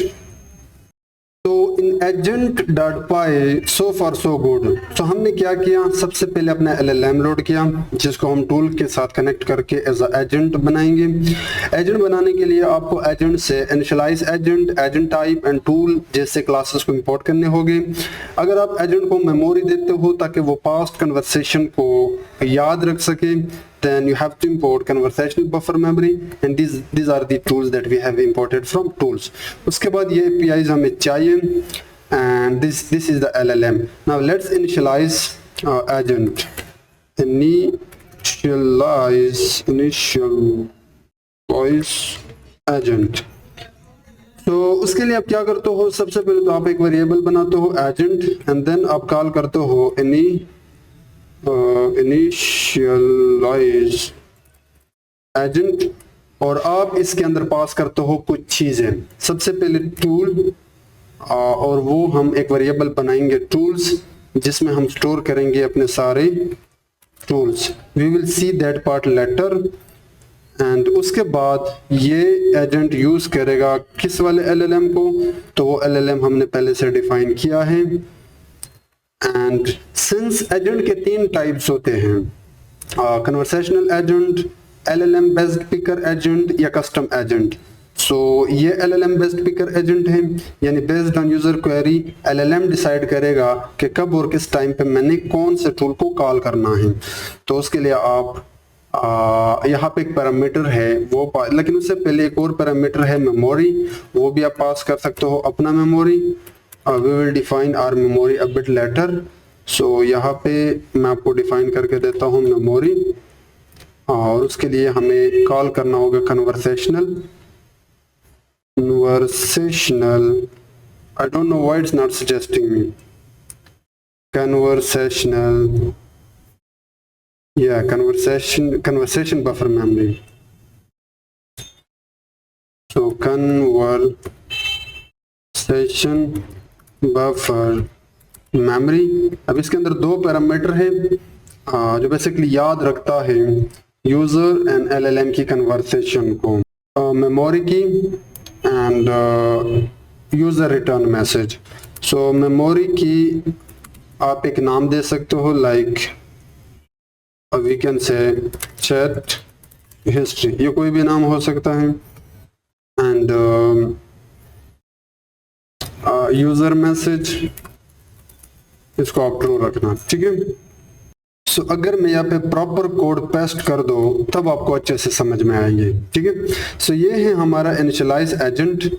तो इन एजेंट डॉट पाई सो फार सो गुड। तो हमने क्या किया, सबसे पहले अपना LLM लोड किया, जिसको हम टूल के साथ कनेक्ट करके एज एजेंट बनाएंगे। एजेंट बनाने के लिए आपको एजेंट से initialize agent, agent type and tool जैसे क्लासेस को इंपोर्ट करने होंगे। अगर आप एजेंट को मेमोरी देते हो ताकि वो पास्ट कन्वर्सेशन को याद रख सके, then you have to import conversational buffer memory, and these are the tools that we have imported from tools. उसके बाद ये APIs हमें चाहिए, and this is the LLM. Now let's initialize agent. Initialize agent. तो उसके लिए आप क्या करते हो, सबसे पहले तो आप एक वेरिएबल बनाते हो एजेंट, एंड देन आप कॉल करते हो इनिशियलाइज एजेंट, और आप इसके अंदर पास करते हो कुछ चीजें। सबसे पहले टूल, और वो हम एक वेरिएबल बनाएंगे टूल्स, जिसमें हम स्टोर करेंगे अपने सारे tools. We will see that part later. And उसके बाद ये एजेंट यूज करेगा किस वाले LLM को, तो वो LLM हमने पहले से डिफाइन किया है। एंड सिंस एजेंट के 3 टाइप्स होते हैं, conversational agent, LLM based picker agent या कस्टम एजेंट। सो ये LLM बेस्ड पिकर एजेंट है, यानी based on user query LLM decide करेगा कि कब और किस टाइम पे मैंने कौन से टूल को कॉल करना है। तो उसके लिए आप यहाँ पे एक पैरामीटर है वो, लेकिन उससे पहले एक और पैरामीटर है मेमोरी, वो भी आप पास कर सकते हो अपना memory. We will define our memory a bit later. So यहाँ पे मैं आपको डिफाइन करके देता हूँ मेमोरी, और उसके लिए हमें कॉल करना होगा conversational. I don't know why it's not suggesting me. Conversation buffer memory. So conversation buffer memory. अब इसके अंदर 2 पैरामीटर है जो बेसिकली याद रखता है यूजर एंड LLM की कन्वर्सेशन को, memory key and user return message. So memory key आप एक नाम दे सकते हो, like we can say chat history, ये कोई भी नाम हो सकता है। एंड यूजर मैसेज, इसको आप ट्रू रखना। ठीक है, सो अगर मैं यहाँ पे प्रॉपर कोड पेस्ट कर दो तब आपको अच्छे से समझ में आएंगे। ठीक है, सो ये है हमारा इनिशियलाइज एजेंट।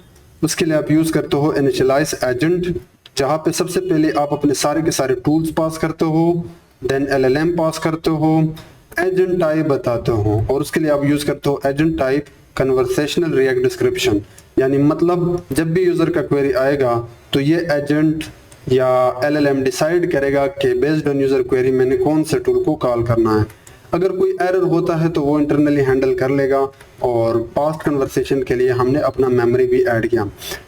उसके लिए आप यूज करते हो इनिशियलाइज एजेंट, जहाँ पे सबसे पहले आप अपने सारे के सारे टूल्स पास करते हो, देन LLM पास करते हो, एजेंट टाइप बताते हो, और उसके लिए आप यूज करते हो agent type conversational react description. यानी मतलब जब भी यूजर का क्वेरी आएगा तो ये एजेंट या LLM डिसाइड करेगा कि बेस्ड ऑन यूजर क्वेरी मैंने कौन से टूल को कॉल करना है। अगर कोई एरर होता है तो वो इंटरनली हैंडल कर लेगा, और पास्ट कन्वर्सेशन के लिए हमने अपना मेमोरी भी ऐड किया।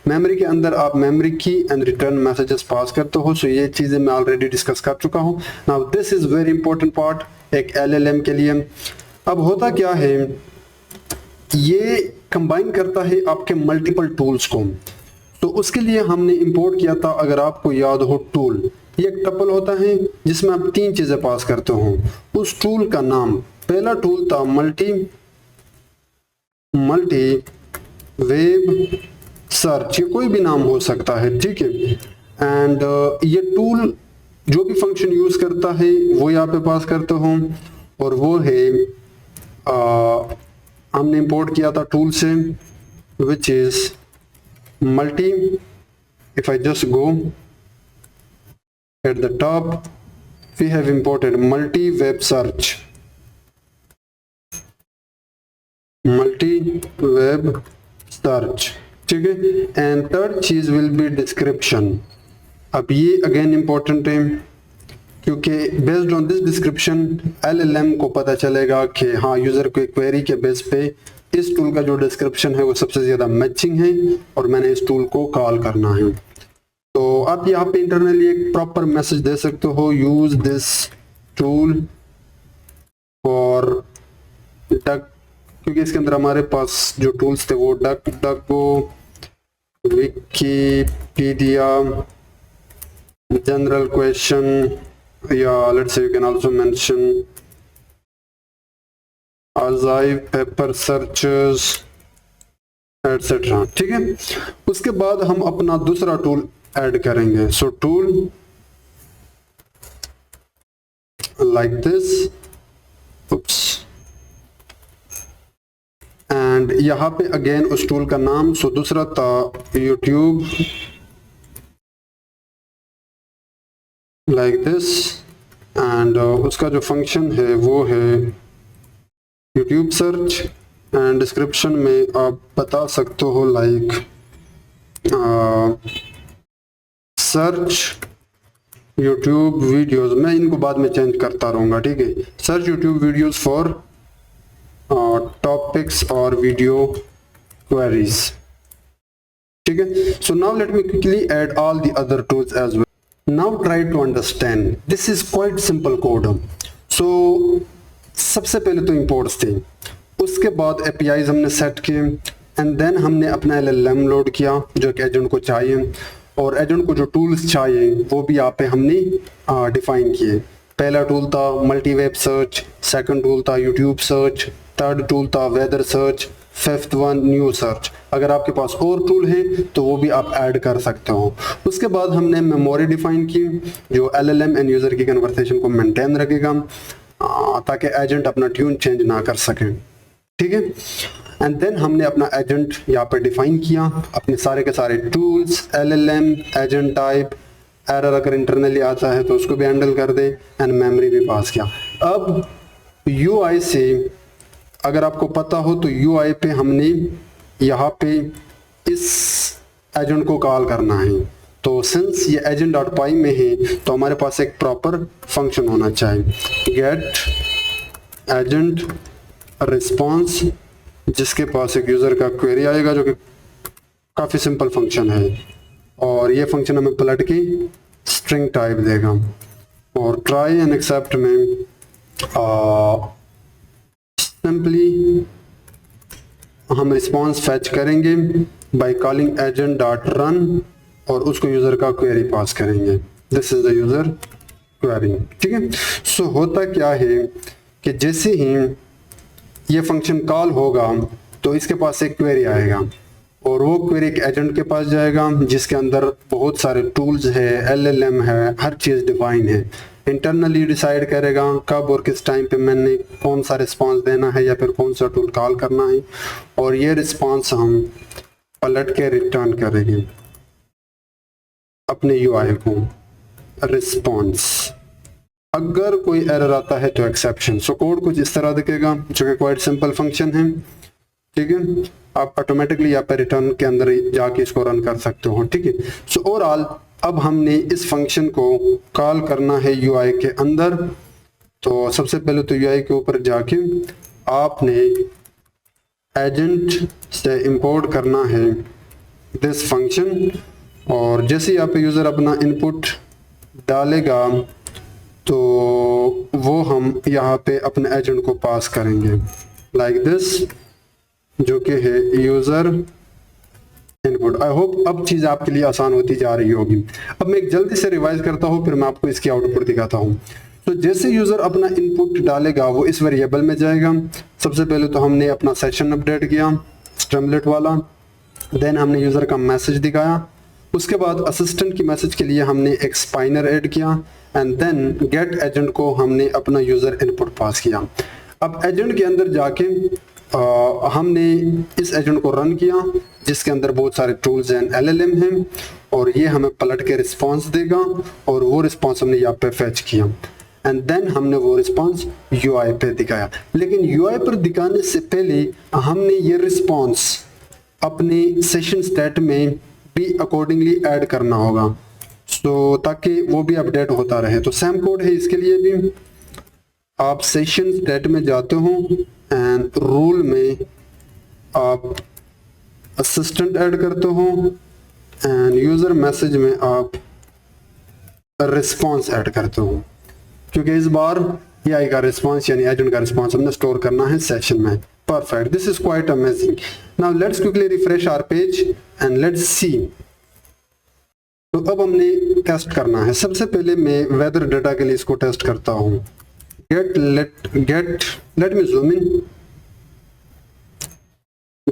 मेमोरी के अंदर आप memory key and return messages पास करते हो। सो ये चीज़ें मैं ऑलरेडी डिस्कस कर चुका हूँ। Now this is very important part एक LLM के लिए। अब होता क्या है, ये कंबाइन करता है आपके मल्टीपल टूल्स को। तो उसके लिए हमने इंपोर्ट किया था, अगर आपको याद हो, टूल। ये एक टपल होता है जिसमें आप 3 चीजें पास करते हो। उस टूल का नाम, पहला टूल था मल्टी वेब सर्च, ये कोई भी नाम हो सकता है। ठीक है, एंड ये टूल जो भी फंक्शन यूज करता है वो यहाँ पे पास करते हो, और वो है हमने इंपोर्ट किया था टूल से which is multi. If I just go at the top, we have imported multi web search, ठीक है, एंड थर्ड चीज विल बी डिस्क्रिप्शन. अब ये अगेन इंपॉर्टेंट है क्योंकि based on this description LLM को पता चलेगा कि हाँ यूजर को क्वेरी के बेस पे इस टूल का जो डिस्क्रिप्शन है वो सबसे ज्यादा मैचिंग है और मैंने इस टूल को कॉल करना है. तो आप यहाँ पे इंटरनली एक प्रॉपर मैसेज दे सकते हो, use this tool for duck, क्योंकि इसके अंदर हमारे पास जो टूल्स थे वो डक डको, विकीपीडिया, जनरल क्वेश्चन, या let's say you can also mention archive, paper searches etcetera. ठीक है, उसके बाद हम अपना दूसरा टूल ऐड करेंगे. So tool like this, oops, and यहाँ पे अगेन उस टूल का नाम, सो दूसरा था यूट्यूब लाइक दिस, एंड उसका जो फंक्शन है वो है यूट्यूब सर्च, एंड डिस्क्रिप्शन में आप बता सकते हो लाइक सर्च यूट्यूब वीडियोस. मैं इनको बाद में चेंज करता रहूँगा. ठीक है, search YouTube videos for topics और वीडियो क्वेरीज. ठीक है, so now let me quickly add all the other tools as well. Now try to understand, this is quite simple code. So सबसे पहले तो इंपोर्ट्स थे, उसके बाद एपीआईज हमने सेट किए, एंड देन हमने अपना LLM लोड किया जो एक एजेंट को चाहिए, और एजेंट को जो टूल्स चाहिए वो भी यहाँ पे हमने डिफाइन किए. पहला टूल था multi web search, second tool था यूट्यूब सर्च, थर्ड टूल था weather search, fifth one new search. अगर आपके पास और टूल है तो वो भी आप ऐड कर सकते हो. उसके बाद हमने मेमोरी डिफाइन की जो LLM एंड यूजर की कन्वर्सेशन को मेंटेन रखेगा ताकि एजेंट अपना ट्यून चेंज ना कर सके. ठीक है, एंड देन हमने अपना एजेंट यहाँ पर डिफाइन किया, अपने सारे के सारे tools, LLM, agent type, error अगर इंटरनली आता है तो उसको भी हैंडल कर दे, एंड मेमोरी भी पास किया. अब UI से अगर आपको पता हो तो UI पे हमने यहाँ पे इस एजेंट को कॉल करना है. तो सिंस ये agent.py में है तो हमारे पास एक प्रॉपर फंक्शन होना चाहिए, गेट एजेंट रिस्पॉन्स, जिसके पास एक यूज़र का क्वेरी आएगा जो कि काफ़ी सिंपल फंक्शन है, और ये फंक्शन हमें पलट के स्ट्रिंग टाइप देगा. और ट्राई एंड एक्सेप्ट में सिंपली हम रिस्पॉन्स फैच करेंगे by calling agent dot run, और उसको यूज़र का क्वेरी पास करेंगे. This is the user query. ठीक है, सो होता क्या है कि जैसे ही ये फंक्शन कॉल होगा तो इसके पास एक क्वेरी आएगा, और वो क्वेरी एक एजेंट के पास जाएगा जिसके अंदर बहुत सारे टूल्स है, LLM है, हर चीज़ डिफाइन है. इंटरनली डिसाइड करेगा कब और किस टाइम पे मैंने कौन सा रिस्पांस देना है या फिर कौन सा टूल कॉल करना है, और ये रिस्पांस हम पलट के रिटर्न करेंगे अपने UI को. रिस्पांस, अगर कोई एरर आता है तो एक्सेप्शन. सो कोड कुछ इस तरह दिखेगा जो कि क्वाइट सिंपल फंक्शन है. ठीक है, आप ऑटोमेटिकली यहाँ पे रिटर्न के अंदर जाके इसको रन कर सकते हो. ठीक है, सो ओवरऑल अब हमने इस फंक्शन को कॉल करना है UI के अंदर. तो सबसे पहले तो UI के ऊपर जाके आपने एजेंट से इंपोर्ट करना है दिस फंक्शन, और जैसे यहाँ पे यूज़र अपना इनपुट डालेगा तो वो हम यहाँ पे अपने एजेंट को पास करेंगे लाइक दिस, जो कि है यूज़र इनपुट. आई होप अब चीज़ आपके लिए आसान होती जा रही होगी. अब मैं एक जल्दी से रिवाइज करता हूँ, फिर मैं आपको इसकी आउटपुट दिखाता हूँ. तो जैसे यूज़र अपना इनपुट डालेगा वो इस वेरिएबल में जाएगा. सबसे पहले तो हमने अपना सेशन अपडेट किया स्ट्रीमलेट वाला, देन हमने यूज़र का मैसेज दिखाया, उसके बाद असिस्टेंट की मैसेज के लिए हमने एक स्पाइनर ऐड किया, एंड देन गेट एजेंट को हमने अपना यूज़र इनपुट पास किया. अब एजेंट के अंदर जाके हमने इस एजेंट को रन किया जिसके अंदर बहुत सारे टूल्स एंड एलएलएम हैं और ये हमें पलट के रिस्पांस देगा और वो रिस्पांस हमने यहाँ पे फेच किया एंड देन हमने वो रिस्पांस यूआई पे दिखाया। लेकिन यूआई पर दिखाने से पहले हमने ये रिस्पांस अपने सेशन स्टेट में भी अकॉर्डिंगली ऐड करना होगा ताकि वो भी अपडेट होता रहे। तो सेम कोड है इसके लिए भी। आप सेशन स्टेट में जाते हो एंड रूल में आप असिस्टेंट ऐड करते हो एंड यूजर मैसेज में आप रिस्पांस ऐड करते हो क्योंकि इस बार एआई का रिस्पांस यानी एजेंट का रिस्पांस हमने स्टोर करना है सेशन में। Perfect, this is quite amazing. Now let's quickly refresh our page and let's see. तो अब हमने टेस्ट करना है। सबसे पहले मैं वेदर डेटा के लिए इसको टेस्ट करता हूं। let me zoom in.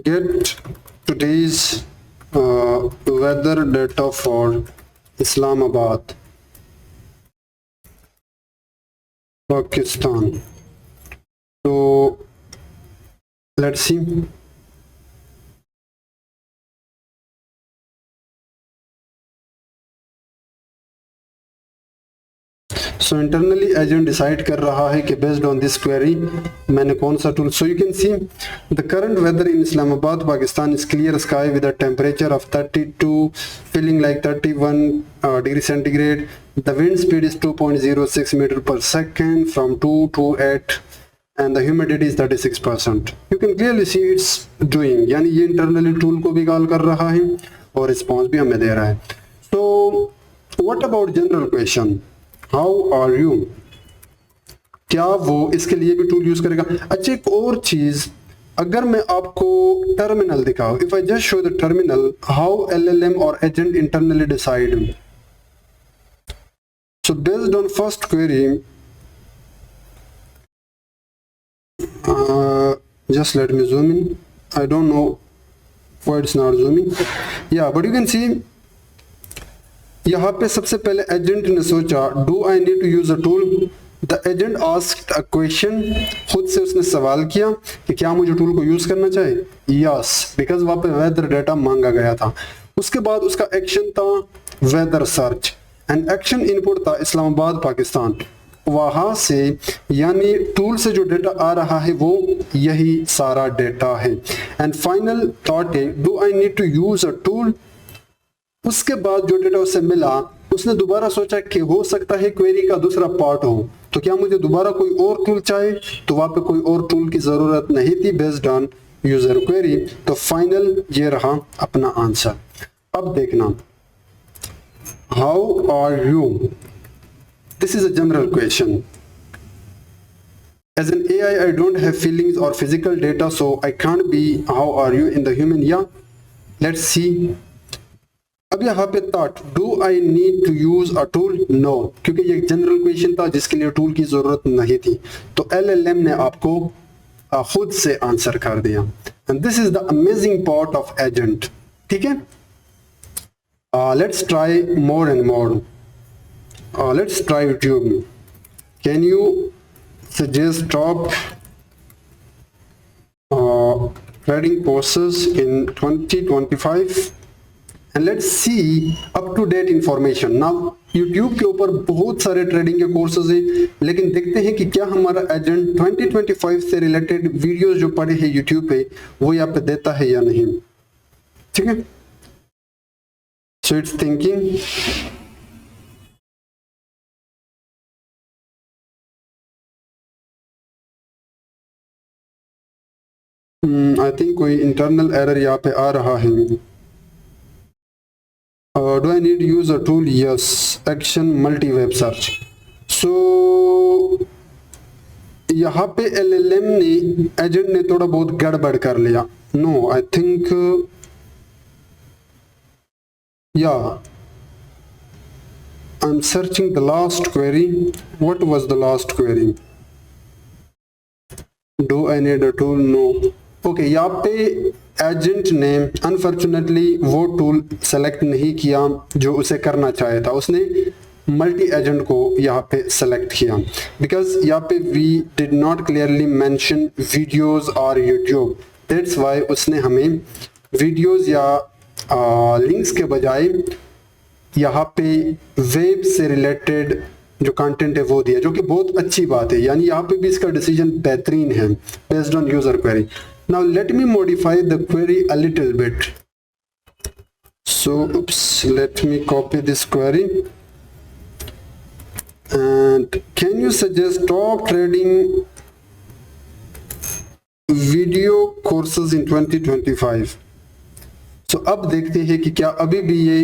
Get today's weather data for Islamabad, Pakistan. So let's see. So internally agent decide कर रहा है कि बेस्ड ऑन दिस क्वेरी मैंने कौन सा tool. So you can see the current weather in Islamabad Pakistan is clear sky with a temperature of 32 feeling like 31 degree centigrade. The wind speed is 2.06 meter per second from 2 to 8 and the humidity is 36%. You can clearly see it's doing, यानी ये internally tool को भी call कर रहा है और response भी हमें दे रहा है। So what about general question? How are you? क्या वो इसके लिए भी टूल यूज करेगा? अच्छा, एक और चीज, अगर मैं आपको टर्मिनल दिखाऊं, if I just show the terminal how LLM और agent internally decide. So based on first query, just let me zoom in. I don't know why it's not zooming. Yeah, but you can see यहाँ पे सबसे पहले agent ने सोचा do I need to use a tool. The agent asked a question, खुद से उसने सवाल किया कि क्या मुझे टूल को यूज करना चाहिए। यस, बिकॉज वहां पे वेदर डेटा मांगा गया था। उसके बाद उसका एक्शन था weather search and action input था इस्लामाबाद पाकिस्तान। वहां से यानी टूल से जो डेटा आ रहा है वो यही सारा डेटा है। एंड फाइनल थॉट है do I need to use a tool. उसके बाद जो डेटा उसे मिला, उसने दोबारा सोचा कि हो सकता है क्वेरी का दूसरा पार्ट हो, तो क्या मुझे दोबारा कोई और टूल चाहिए। तो वहां पे कोई और टूल की जरूरत नहीं थी बेस्ड ऑन यूजर क्वेरी। तो फाइनल ये रहा अपना आंसर। अब देखना, how are you, this is a general question. As an AI, I don't have feelings or physical data, so I can't be how are you in the human. Yeah, let's see. अब यहाँ पे thought do I need to use a tool. No, क्योंकि ये general question था जिसके लिए tool की जरूरत नहीं थी। तो एलएलएम ने आपको खुद से आंसर कर दिया। And this is the amazing part of agent. ठीक है, let's try more and more. Let's try YouTube. Can you suggest top trading courses in 2025 and let's see up to date information. Now YouTube के ऊपर बहुत सारे trading के courses हैं, लेकिन देखते हैं कि क्या हमारा एजेंट 2025 से रिलेटेड वीडियोस जो पड़े हैं YouTube पे वो यहाँ पे देता है या नहीं। ठीक है, so it's thinking. I think कोई इंटरनल एरर यहाँ पे आ रहा है। Do I need to use a tool? Yes. Action multi-web search. So यहाँ पे LLM ने एजेंट ने थोड़ा बहुत गड़बड़ कर लिया। No, I think yeah. I'm searching the last query. What was the last query? Do I need a tool? No. Okay, यहाँ पे एजेंट ने अनफॉर्चुनेटली वो टूल सेलेक्ट नहीं किया जो उसे करना चाहे था। उसने मल्टी एजेंट को यहाँ पे सेलेक्ट किया, बिकॉज यहाँ पे we did not clearly mention videos और यूट्यूब, दैट्स वाई उसने हमें वीडियोस या लिंक्स के बजाय यहाँ पे वेब से रिलेटेड जो कंटेंट है वो दिया, जो कि बहुत अच्छी बात है। यानी यहाँ पे भी इसका डिसीजन बेहतरीन है based on user query. Now let me modify the query a little bit. So oops, let me copy this query, and can you suggest top trading video courses in 2025? So अब देखते हैं कि क्या अभी भी ये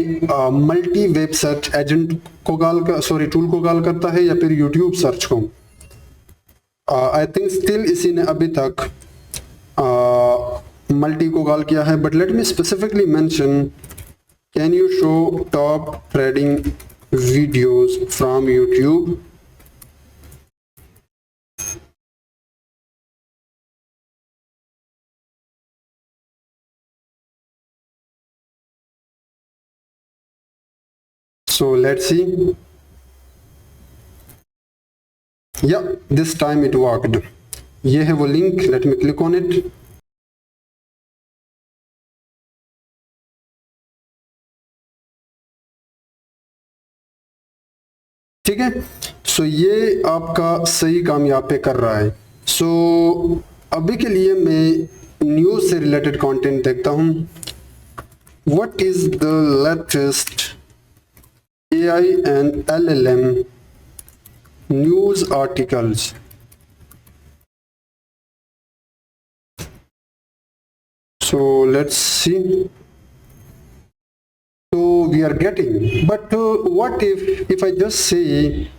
मल्टी वेब सर्च एजेंट को tool को कॉल करता है या फिर यूट्यूब सर्च को। आई थिंक स्टिल इसी ने अभी तक मल्टी को कॉल किया है, but let me specifically mention, can you show top trading videos from YouTube? So let's see. Yeah, this time it worked. ये है वो link, let me click on it. ठीक है, सो ये आपका सही काम यहाँ पे कर रहा है। सो अभी के लिए मैं न्यूज से रिलेटेड कंटेंट देखता हूँ। What is the latest AI and LLM news articles? So let's see. So we are getting, but what if I just say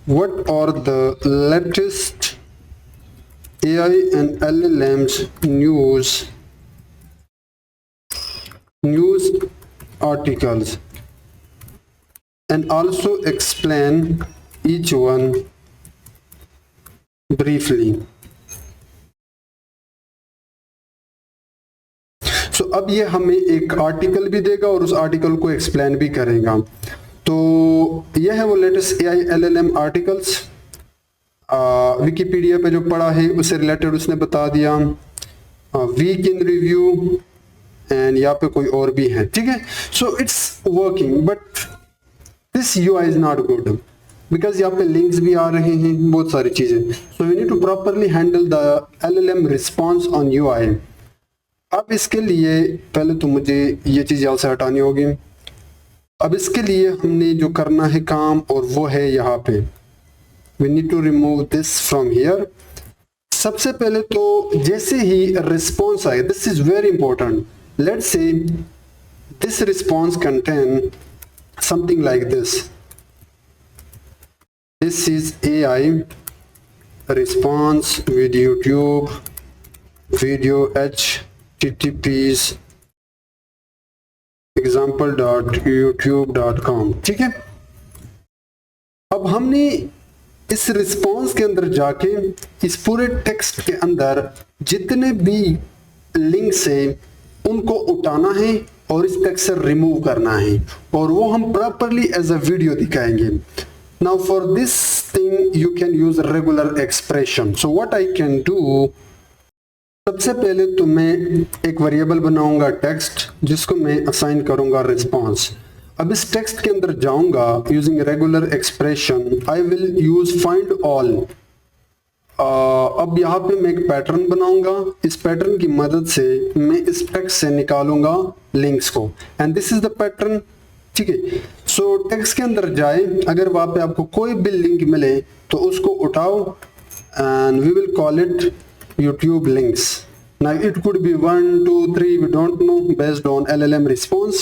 what are the latest AI and LLMs news articles, and also explain each one briefly. So अब ये हमें एक article भी देगा और उस article को explain भी करेगा। तो ये है वो latest AI LLM articles. Wikipedia पे जो पढ़ा है उससे रिलेटेड उसने बता दिया, वीक इन रिव्यू, एंड यहाँ पे कोई और भी है। ठीक है, so it's working, but this UI is not good, because यहाँ पे लिंक्स भी आ रहे हैं, बहुत सारी चीजें। So we need to properly handle the LLM response on UI। अब इसके लिए पहले तो मुझे ये चीज यहाँ से हटानी होगी। अब इसके लिए हमने जो करना है काम, और वो है यहाँ पे we need to remove this from here. सबसे पहले तो जैसे ही रिस्पॉन्स आए, this is very important, let's say this response contain something like this. This is AI response with YouTube video https example.youtube.com। ठीक है, अब हमने इस रिस्पॉन्स के अंदर जाके इस पूरे टेक्स्ट के अंदर जितने भी लिंक्स है उनको उठाना है और इस टेक्स्ट से रिमूव करना है, और वो हम प्रॉपरली एज अ वीडियो दिखाएंगे। Now for this thing you can use regular expression. So what I can do, सबसे पहले तो मैं एक वेरिएबल बनाऊंगा टेक्स्ट, जिसको मैं असाइन करूंगा रिस्पॉन्स। अब इस टेक्स्ट के अंदर जाऊंगा using regular expression, I will use find all. अब यहाँ पे मैं एक पैटर्न बनाऊंगा, इस पैटर्न की मदद से मैं इस टेक्स्ट से निकालूंगा लिंक्स को, and this is the pattern. ठीक है, सो टेक्स्ट के अंदर जाए, अगर वहां पे आपको कोई भी लिंक मिले तो उसको उठाओ, and we will call it YouTube links. Now it could be 1, 2, 3, we don't know, based on LLM response.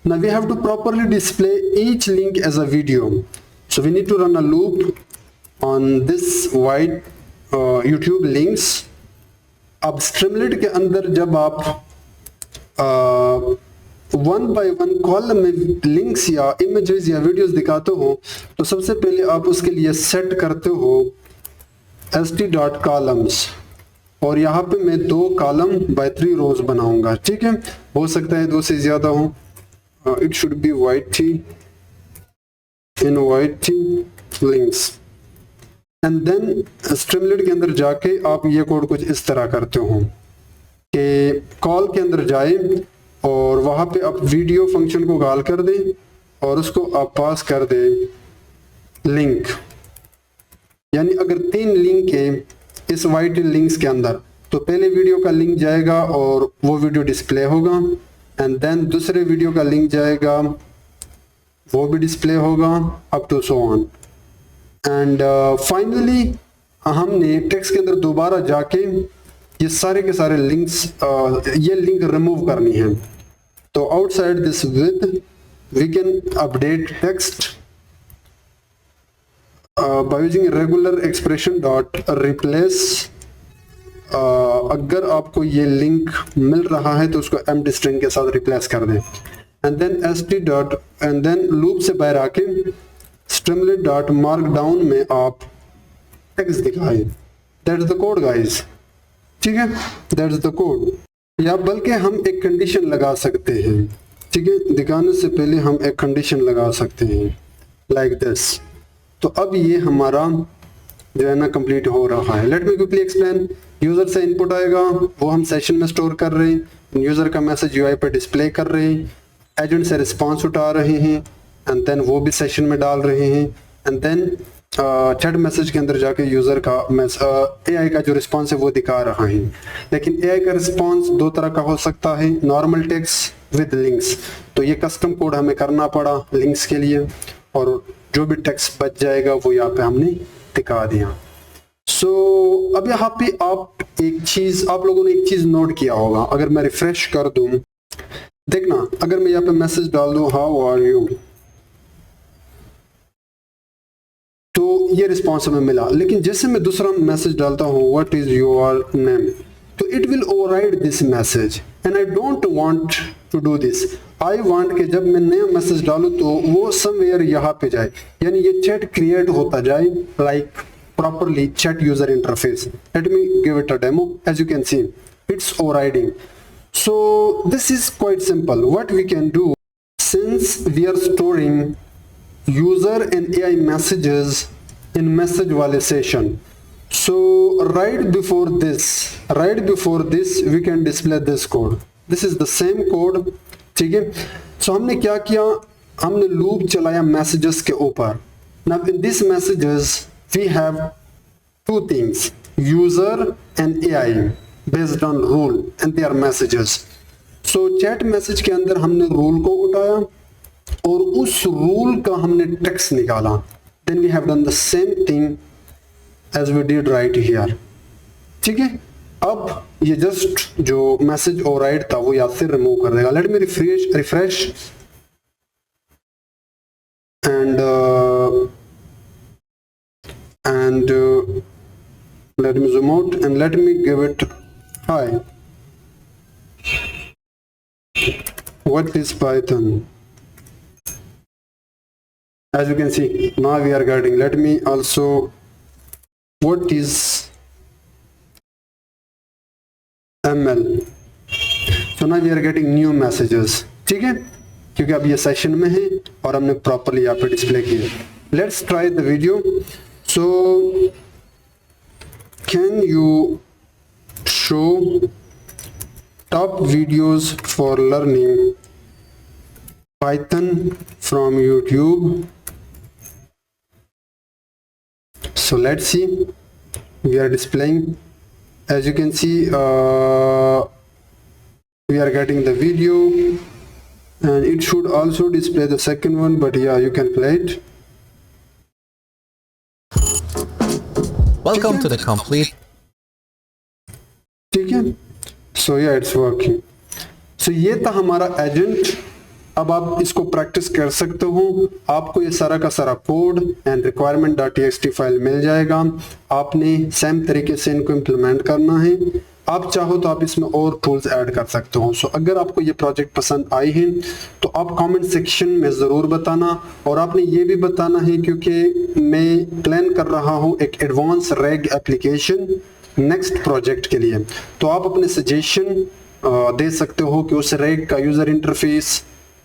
Now we have to properly display each link as a video. So we need to run a loop on this white YouTube links. अब Streamlit के अंदर जब आप 1 by 1 column में links या images या videos दिखाते हो, तो सबसे पहले आप उसके लिए सेट करते हो st.columns, और यहाँ पे मैं 2 कॉलम बाय 3 रोज बनाऊंगा। ठीक है, हो सकता है 2 से ज्यादा हो, इट शुड बी वाइट थी। इनवाइटिंग लिंक्स एंड देन स्ट्रीमलीड के अंदर जाके आप ये कोड कुछ इस तरह करते हो कि कॉल के अंदर जाए और वहां पे आप वीडियो फंक्शन को कॉल कर दें और उसको आप पास कर दें लिंक, यानी अगर 3 लिंक है इस वाइट लिंक्स के अंदर तो पहले वीडियो का लिंक जाएगा और वो वीडियो डिस्प्ले होगा एंड देन दूसरे वीडियो का लिंक जाएगा वो भी डिस्प्ले होगा up to so on and finally हमने टेक्स्ट के अंदर दोबारा जाके ये सारे के सारे लिंक्स ये लिंक रिमूव करनी है। तो outside this with we can update text by using regular expression dot replace अगर आपको ये लिंक मिल रहा है तो उसको empty string के साथ रिप्लेस कर दें and then st dot and then loop से बाहर आके streamlit dot markdown में आप टेक्स्ट दिखाएं। that's the code guys, ठीक है, that's the code। या बल्कि हम एक कंडीशन लगा सकते हैं, ठीक है, दिखाने से पहले हम एक कंडीशन लगा सकते हैं like this। तो अब ये हमारा जो है ना कंप्लीट हो रहा है। Let me quickly explain. User से इनपुट आएगा वो हम सेशन में स्टोर कर रहे हैं, यूजर का मैसेज यूआई पर डिस्प्ले कर रहे हैं, एजेंट से रिस्पांस उठा रहे हैं एंड देन वो भी सेशन में डाल रहे हैं एंड देन चैट मैसेज के अंदर जाके यूजर का एआई का जो रिस्पांस है वो दिखा रहा है। लेकिन एआई का रिस्पांस 2 तरह का हो सकता है, नॉर्मल टेक्स्ट विद लिंक्स। तो ये कस्टम कोड हमें करना पड़ा लिंक्स के लिए और जो भी टेक्स्ट बच जाएगा वो यहाँ पे हमने दिखा दिया। सो अब यहाँ पे आप लोगों ने एक चीज नोट किया होगा, अगर मैं रिफ्रेश कर दूं, देखना अगर मैं यहाँ पे मैसेज डाल दूं हाउ आर यू तो ये रिस्पॉन्स हमें मिला। लेकिन जैसे मैं दूसरा मैसेज डालता हूँ व्हाट इज योर नेम तो it will override this message and I don't want to do this. I want कि जब मैं नया मैसेज डालूं तो वो समवेयर यहाँ पे जाए, यानी ये चैट क्रिएट होता जाए like properly chat user interface. Let me give it a demo. As you can see it's overriding. So this is quite simple. What we can do, since we are storing user and AI messages in message वाले session, so right before this we can display this code. This is the same code, ठीक है। so हमने क्या किया, हमने loop चलाया messages के ऊपर। now in these messages we have 2 things, user and AI based on rule and their messages। so chat message के अंदर हमने rule को उठाया और उस rule का हमने टेक्स्ट निकाला। then we have done the same thing as we did right here, ठीक है। अब ये जस्ट जो मैसेज ओवरराइड था वो याद से रिमूव कर देगा। Late me refresh and let me zoom out and let me give it hi, what is Python? As you can see now we are getting, let me also, what is ML? so now we are getting new messages, ठीक है, क्योंकि अब ये session में है और हमने properly यहाँ पे डिस्प्ले किया। Let's try the video. So can you show top videos for learning Python from YouTube? So let's see, we are displaying, as you can see we are getting the video and it should also display the second one, but yeah, you can play it. Welcome to the complete, ठीक है। so yeah, it's working। so ये था हमारा agent. अब आप इसको practice कर सकते हो, आपको ये सारा का सारा कोड एंड requirement.txt फाइल मिल जाएगा। आपने सेम तरीके से इनको इम्प्लीमेंट करना है। आप चाहो तो आप इसमें और टूल्स ऐड कर सकते हो। सो अगर आपको ये प्रोजेक्ट पसंद आई है तो आप कमेंट सेक्शन में ज़रूर बताना, और आपने ये भी बताना है क्योंकि मैं प्लान कर रहा हूँ एक advance rag application next project के लिए। तो आप अपने सजेशन दे सकते हो कि उस रैग का यूज़र इंटरफेस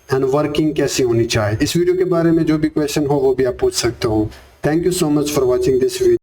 एंड वर्किंग कैसी होनी चाहिए। इस वीडियो के बारे में जो भी क्वेश्चन हो वो भी आप पूछ सकते हो। Thank you so much for watching this video.